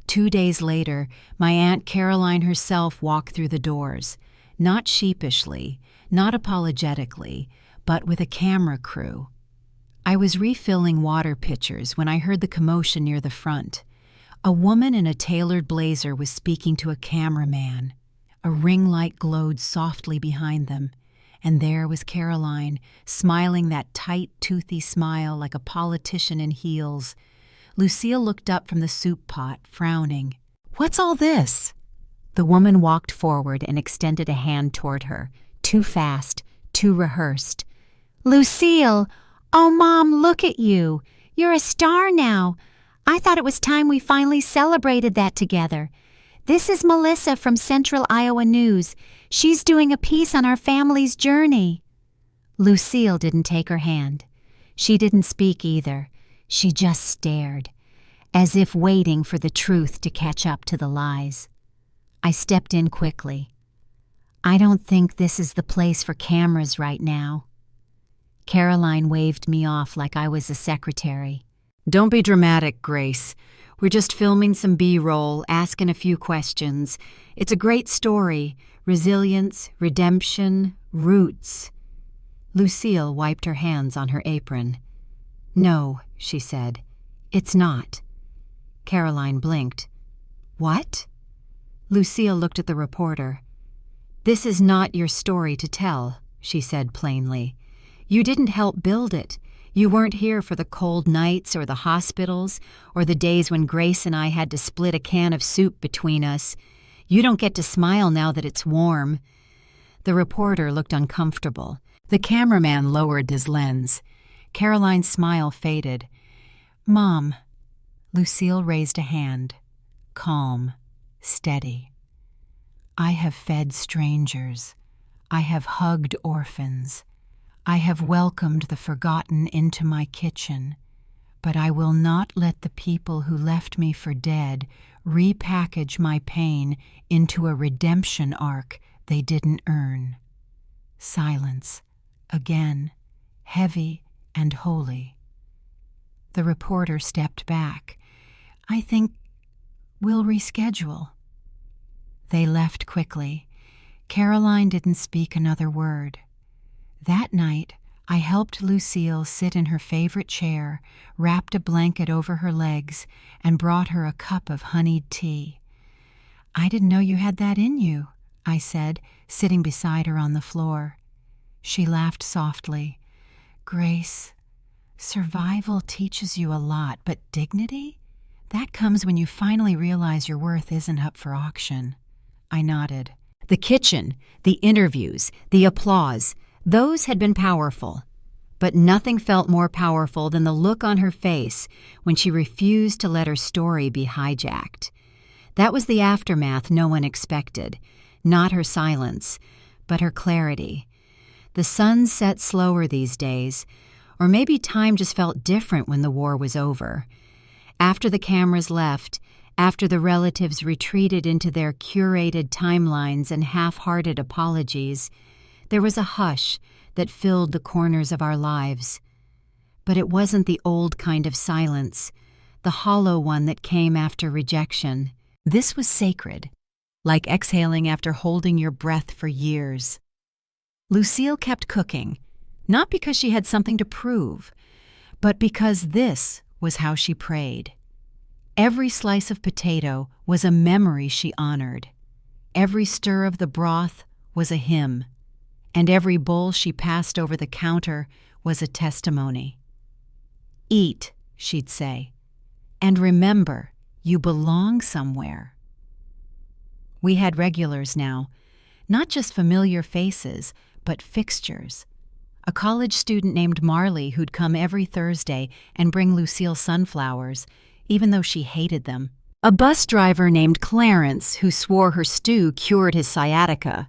2 days later, my Aunt Caroline herself walked through the doors, not sheepishly, not apologetically, but with a camera crew. I was refilling water pitchers when I heard the commotion near the front. A woman in a tailored blazer was speaking to a cameraman. A ring light glowed softly behind them, and there was Caroline, smiling that tight, toothy smile like a politician in heels. Lucille looked up from the soup pot, frowning. "What's all this?" The woman walked forward and extended a hand toward her, too fast, too rehearsed. "Lucille! Oh, Mom, look at you! You're a star now! I thought it was time we finally celebrated that together. This is Melissa from Central Iowa News. She's doing a piece on our family's journey." Lucille didn't take her hand. She didn't speak either. She just stared, as if waiting for the truth to catch up to the lies. I stepped in quickly. "I don't think this is the place for cameras right now." Caroline waved me off like I was a secretary. "Don't be dramatic, Grace. We're just filming some B-roll, asking a few questions. It's a great story. Resilience, redemption, roots." Lucille wiped her hands on her apron. "No," she said. "It's not." Caroline blinked. "What?" Lucille looked at the reporter. "This is not your story to tell," she said plainly. "You didn't help build it. You weren't here for the cold nights or the hospitals or the days when Grace and I had to split a can of soup between us. You don't get to smile now that it's warm." The reporter looked uncomfortable. The cameraman lowered his lens. Caroline's smile faded. "Mom." Lucille raised a hand. Calm, steady. "I have fed strangers. I have hugged orphans. I have welcomed the forgotten into my kitchen, but I will not let the people who left me for dead repackage my pain into a redemption arc they didn't earn." Silence, again, heavy and holy. The reporter stepped back. "I think we'll reschedule." They left quickly. Caroline didn't speak another word. That night, I helped Lucille sit in her favorite chair, wrapped a blanket over her legs, and brought her a cup of honeyed tea. "I didn't know you had that in you," I said, sitting beside her on the floor. She laughed softly. "Grace, survival teaches you a lot, but dignity? That comes when you finally realize your worth isn't up for auction." I nodded. The kitchen, the interviews, the applause, those had been powerful. But nothing felt more powerful than the look on her face when she refused to let her story be hijacked. That was the aftermath no one expected. Not her silence, but her clarity. The sun set slower these days, or maybe time just felt different when the war was over. After the cameras left, after the relatives retreated into their curated timelines and half-hearted apologies, there was a hush that filled the corners of our lives. But it wasn't the old kind of silence, the hollow one that came after rejection. This was sacred, like exhaling after holding your breath for years. Lucille kept cooking, not because she had something to prove, but because this was how she prayed. Every slice of potato was a memory she honored. Every stir of the broth was a hymn, and every bowl she passed over the counter was a testimony. "Eat," she'd say, "and remember, you belong somewhere." We had regulars now, not just familiar faces, but fixtures. A college student named Marley who'd come every Thursday and bring Lucille sunflowers, even though she hated them. A bus driver named Clarence who swore her stew cured his sciatica.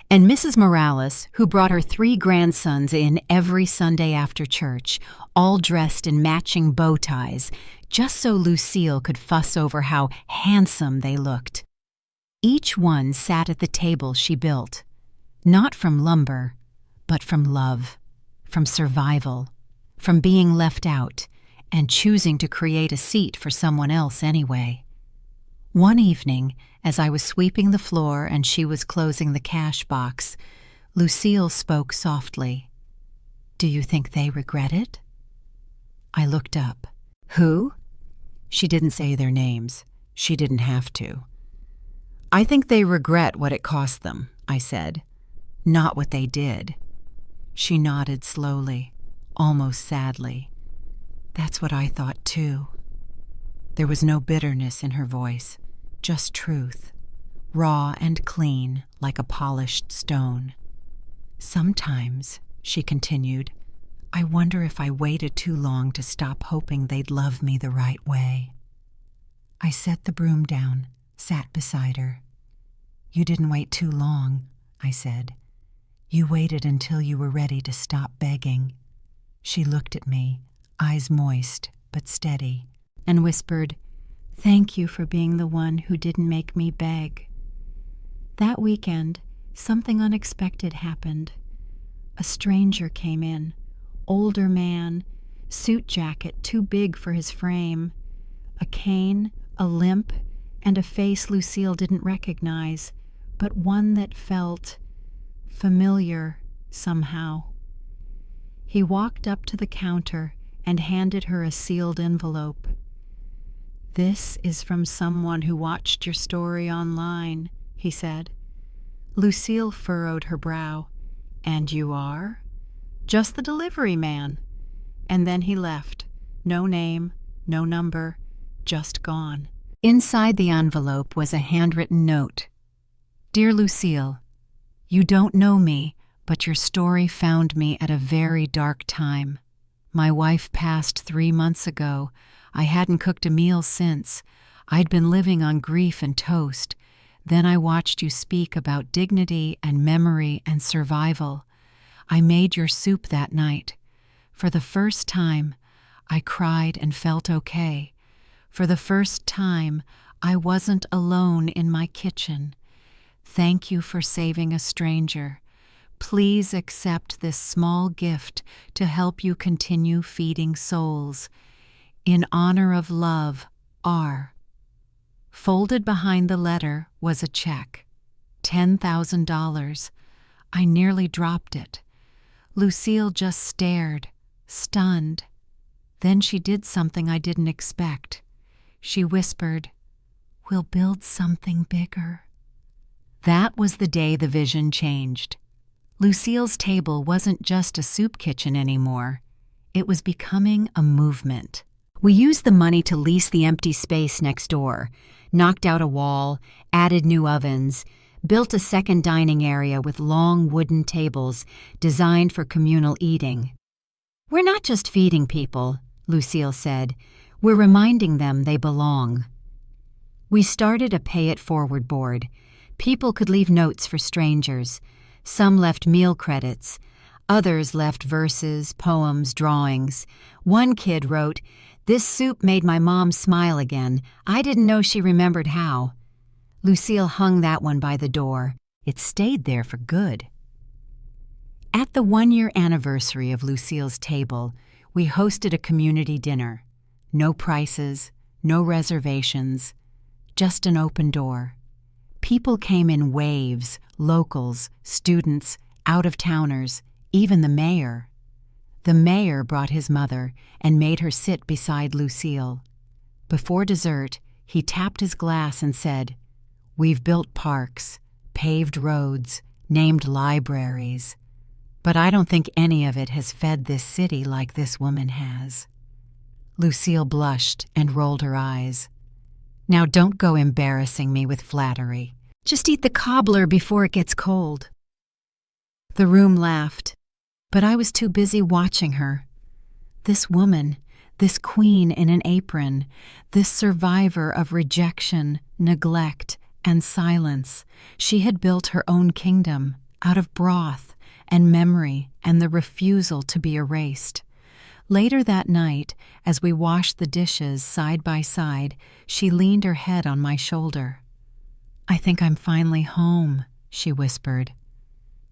And Mrs. Morales, who brought her 3 grandsons in every Sunday after church, all dressed in matching bow ties, just so Lucille could fuss over how handsome they looked. Each one sat at the table she built, not from lumber, but from love, from survival, from being left out, and choosing to create a seat for someone else anyway. One evening, as I was sweeping the floor and she was closing the cash box, Lucille spoke softly. "Do you think they regret it?" I looked up. "Who?" She didn't say their names. She didn't have to. "I think they regret what it cost them," I said, "not what they did." She nodded slowly, almost sadly. "That's what I thought too." There was no bitterness in her voice, just truth, raw and clean like a polished stone. "Sometimes," she continued, "I wonder if I waited too long to stop hoping they'd love me the right way." I set the broom down, sat beside her. "You didn't wait too long," I said. "You waited until you were ready to stop begging." She looked at me, eyes moist but steady, and whispered, "Thank you for being the one who didn't make me beg." That weekend, something unexpected happened. A stranger came in, older man, suit jacket too big for his frame, a cane, a limp, and a face Lucille didn't recognize, but one that felt familiar somehow. He walked up to the counter and handed her a sealed envelope. "This is from someone who watched your story online," he said. Lucille furrowed her brow. "And you are?" "Just the delivery man." And then he left. No name, no number, just gone. Inside the envelope was a handwritten note. "Dear Lucille, you don't know me, but your story found me at a very dark time. My wife passed 3 months ago. I hadn't cooked a meal since. I'd been living on grief and toast. Then I watched you speak about dignity and memory and survival. I made your soup that night. For the first time, I cried and felt okay. For the first time, I wasn't alone in my kitchen. Thank you for saving a stranger. Please accept this small gift to help you continue feeding souls. In honor of love, R." Folded behind the letter was a check, $10,000. I nearly dropped it. Lucille just stared, stunned. Then she did something I didn't expect. She whispered, "We'll build something bigger." That was the day the vision changed. Lucille's table wasn't just a soup kitchen anymore. It was becoming a movement. We used the money to lease the empty space next door, knocked out a wall, added new ovens, built a second dining area with long wooden tables designed for communal eating. "We're not just feeding people," Lucille said. "We're reminding them they belong." We started a pay-it-forward board. People could leave notes for strangers. Some left meal credits. Others left verses, poems, drawings. One kid wrote, "This soup made my mom smile again. I didn't know she remembered how." Lucille hung that one by the door. It stayed there for good. At the 1-year anniversary of Lucille's table, we hosted a community dinner. No prices, no reservations, just an open door. People came in waves, locals, students, out-of-towners, even the mayor. The mayor brought his mother and made her sit beside Lucille. Before dessert, he tapped his glass and said, "We've built parks, paved roads, named libraries, but I don't think any of it has fed this city like this woman has." Lucille blushed and rolled her eyes. "Now don't go embarrassing me with flattery. Just eat the cobbler before it gets cold." The room laughed, but I was too busy watching her. This woman, this queen in an apron, this survivor of rejection, neglect, and silence, she had built her own kingdom out of broth and memory and the refusal to be erased. Later that night, as we washed the dishes side by side, she leaned her head on my shoulder. "I think I'm finally home," she whispered.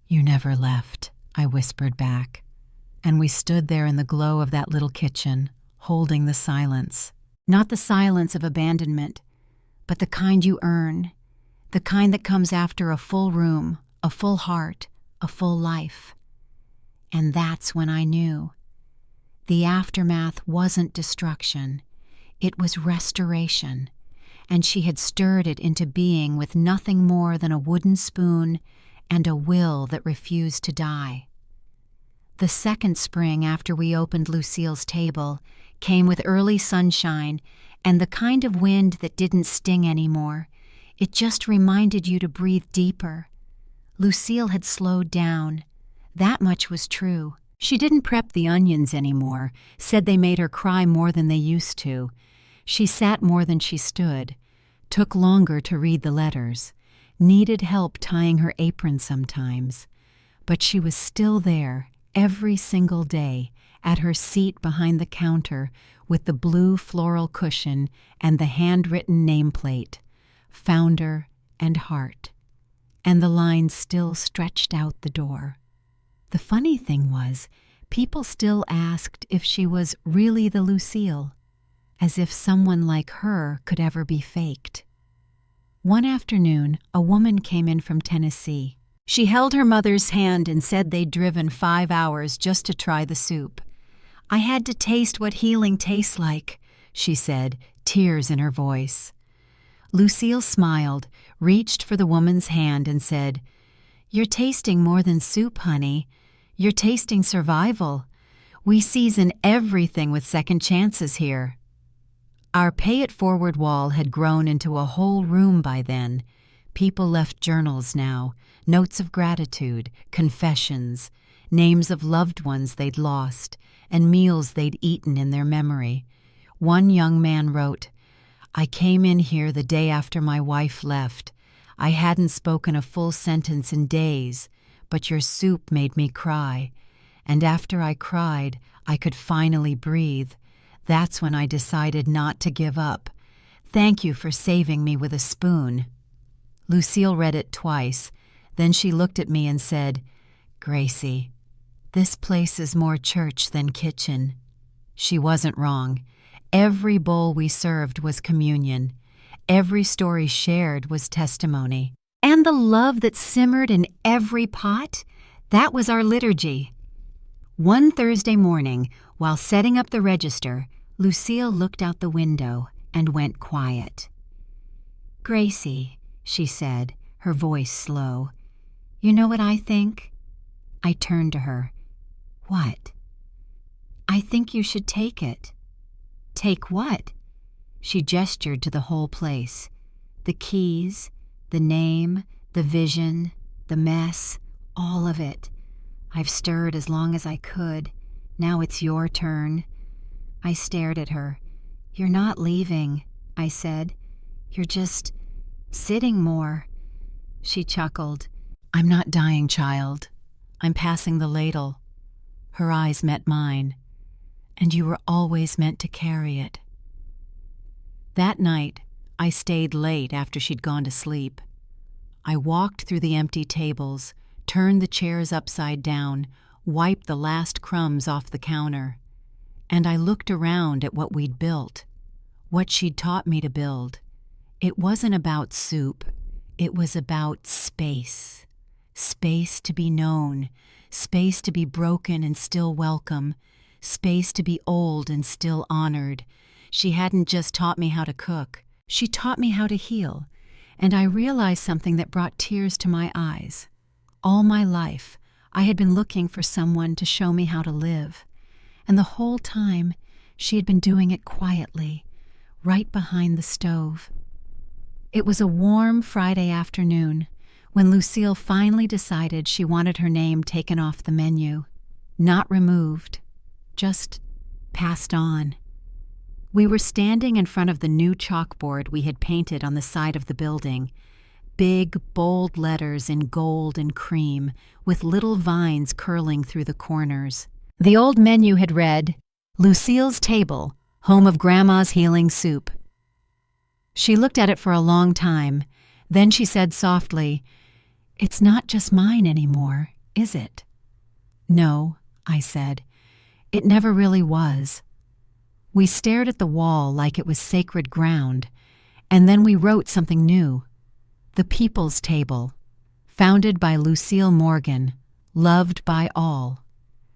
"You never left," I whispered back. And we stood there in the glow of that little kitchen, holding the silence. Not the silence of abandonment, but the kind you earn, the kind that comes after a full room, a full heart, a full life. And that's when I knew. The aftermath wasn't destruction. It was restoration, and she had stirred it into being with nothing more than a wooden spoon and a will that refused to die. The second spring after we opened Lucille's table came with early sunshine and the kind of wind that didn't sting anymore. It just reminded you to breathe deeper. Lucille had slowed down. That much was true. She didn't prep the onions anymore, said they made her cry more than they used to. She sat more than she stood, took longer to read the letters, needed help tying her apron sometimes. But she was still there, every single day, at her seat behind the counter with the blue floral cushion and the handwritten nameplate, Founder and Heart, and the line still stretched out the door. The funny thing was, people still asked if she was really the Lucille, as if someone like her could ever be faked. One afternoon, a woman came in from Tennessee. She held her mother's hand and said they'd driven 5 hours just to try the soup. "I had to taste what healing tastes like," she said, tears in her voice. Lucille smiled, reached for the woman's hand and said, "You're tasting more than soup, honey. You're tasting survival. We season everything with second chances here." Our pay-it-forward wall had grown into a whole room by then. People left journals now, notes of gratitude, confessions, names of loved ones they'd lost, and meals they'd eaten in their memory. One young man wrote, "I came in here the day after my wife left. I hadn't spoken a full sentence in days, but your soup made me cry. And after I cried, I could finally breathe. That's when I decided not to give up. Thank you for saving me with a spoon." Lucille read it twice. Then she looked at me and said, "Gracie, this place is more church than kitchen." She wasn't wrong. Every bowl we served was communion. Every story shared was testimony. And the love that simmered in every pot, that was our liturgy. One Thursday morning, while setting up the register, Lucille looked out the window and went quiet. "Gracie," she said, her voice slow, "you know what I think?" I turned to her. "What?" "I think you should take it." "Take what?" She gestured to the whole place. The keys, the name, the vision, the mess, all of it. I've stirred as long as I could. Now it's your turn. I stared at her. "You're not leaving," I said. "You're just sitting more." She chuckled. "I'm not dying, child. I'm passing the ladle." Her eyes met mine. "And you were always meant to carry it." That night, I stayed late after she'd gone to sleep. I walked through the empty tables, turned the chairs upside down, wiped the last crumbs off the counter. And I looked around at what we'd built, what she'd taught me to build. It wasn't about soup. It was about space. Space to be known, space to be broken and still welcome, space to be old and still honored. She hadn't just taught me how to cook. She taught me how to heal. And I realized something that brought tears to my eyes. All my life, I had been looking for someone to show me how to live. And the whole time, she had been doing it quietly, right behind the stove. It was a warm Friday afternoon when Lucille finally decided she wanted her name taken off the menu. Not removed, just passed on. We were standing in front of the new chalkboard we had painted on the side of the building. Big, bold letters in gold and cream, with little vines curling through the corners. The old menu had read, "Lucille's Table, home of Grandma's healing soup." She looked at it for a long time. Then she said softly, "It's not just mine anymore, is it?" "No," I said. "It never really was." We stared at the wall like it was sacred ground, and then we wrote something new. "The People's Table, founded by Lucille Morgan, loved by all."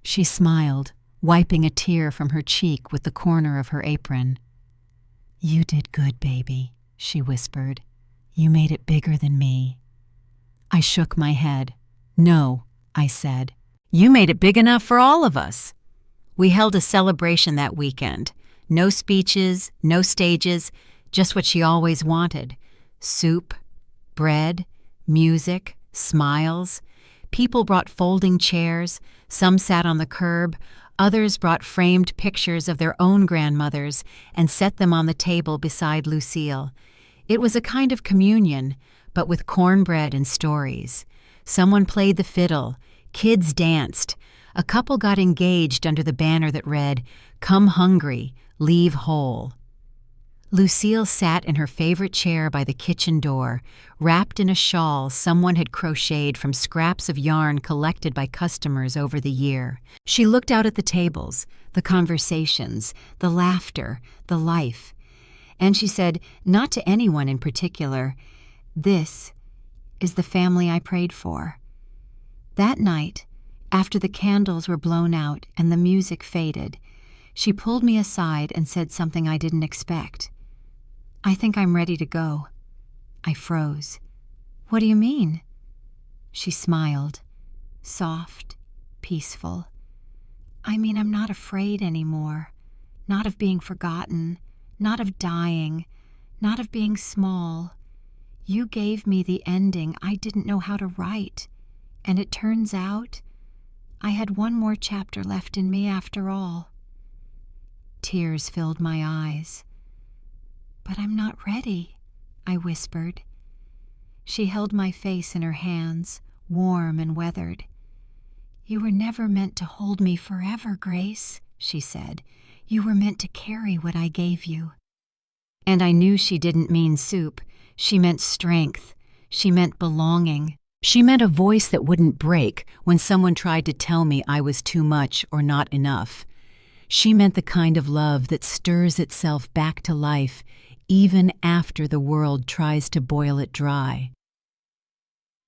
She smiled, wiping a tear from her cheek with the corner of her apron. "You did good, baby," she whispered. "You made it bigger than me." I shook my head. "No," I said. "You made it big enough for all of us." We held a celebration that weekend. No speeches, no stages, just what she always wanted. Soup, bread, music, smiles. People brought folding chairs. Some sat on the curb. Others brought framed pictures of their own grandmothers and set them on the table beside Lucille. It was a kind of communion, but with cornbread and stories. Someone played the fiddle. Kids danced. A couple got engaged under the banner that read, "Come hungry, leave whole." Lucille sat in her favorite chair by the kitchen door, wrapped in a shawl someone had crocheted from scraps of yarn collected by customers over the year. She looked out at the tables, the conversations, the laughter, the life. And she said, not to anyone in particular, "This is the family I prayed for." That night, after the candles were blown out and the music faded, she pulled me aside and said something I didn't expect. "I think I'm ready to go." I froze. "What do you mean?" She smiled, soft, peaceful. "I mean, I'm not afraid anymore, not of being forgotten, not of dying, not of being small. You gave me the ending I didn't know how to write, and it turns out I had one more chapter left in me after all." Tears filled my eyes. "But I'm not ready," I whispered. She held my face in her hands, warm and weathered. "You were never meant to hold me forever, Grace," she said. "You were meant to carry what I gave you." And I knew she didn't mean soup. She meant strength. She meant belonging. She meant a voice that wouldn't break when someone tried to tell me I was too much or not enough. She meant the kind of love that stirs itself back to life even after the world tries to boil it dry.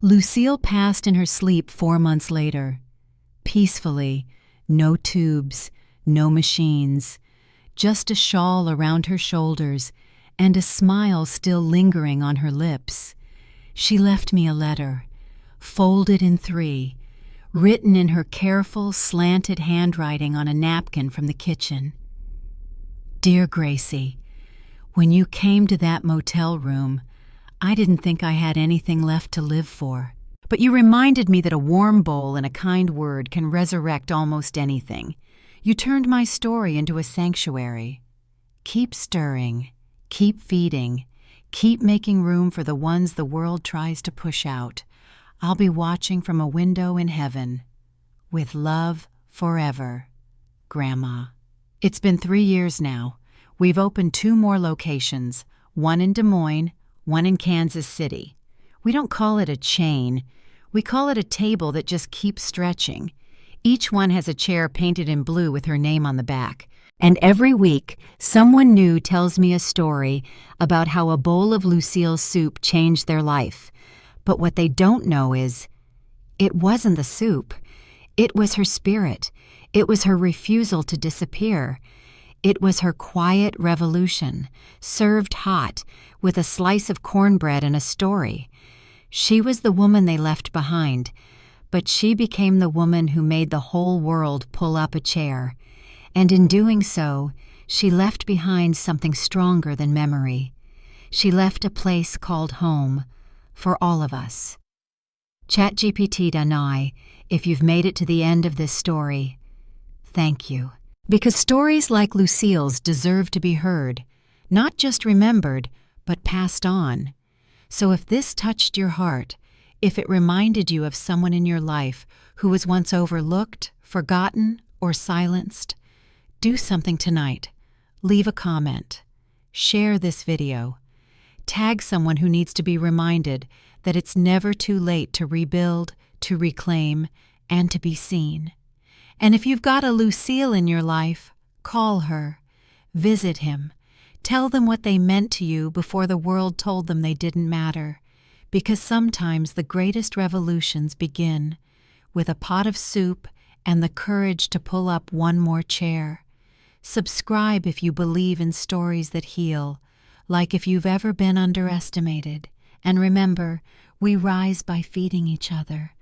Lucille passed in her sleep 4 months later, peacefully, No tubes, no machines, just a shawl around her shoulders and a smile still lingering on her lips. She left me a letter, folded in 3, written in her careful, slanted handwriting on a napkin from the kitchen. Dear Gracie, when you came to that motel room, I didn't think I had anything left to live for. But you reminded me that a warm bowl and a kind word can resurrect almost anything. You turned my story into a sanctuary. Keep stirring, keep feeding, keep making room for the ones the world tries to push out. I'll be watching from a window in heaven. With love forever, Grandma. It's been 3 years now. We've opened 2 more locations, one in Des Moines, one in Kansas City. We don't call it a chain. We call it a table that just keeps stretching. Each one has a chair painted in blue with her name on the back. And every week, someone new tells me a story about how a bowl of Lucille's soup changed their life. But what they don't know is, it wasn't the soup. It was her spirit. It was her refusal to disappear. It was her quiet revolution, served hot, with a slice of cornbread and a story. She was the woman they left behind, but she became the woman who made the whole world pull up a chair. And in doing so, she left behind something stronger than memory. She left a place called home, for all of us. ChatGPT Danai, if you've made it to the end of this story, thank you. Because stories like Lucille's deserve to be heard, not just remembered, but passed on. So if this touched your heart, if it reminded you of someone in your life who was once overlooked, forgotten, or silenced, do something tonight. Leave a comment. Share this video. Tag someone who needs to be reminded that it's never too late to rebuild, to reclaim, and to be seen. And if you've got a Lucille in your life, call her. Visit him. Tell them what they meant to you before the world told them they didn't matter. Because sometimes the greatest revolutions begin with a pot of soup and the courage to pull up one more chair. Subscribe if you believe in stories that heal, like if you've ever been underestimated. And remember, we rise by feeding each other.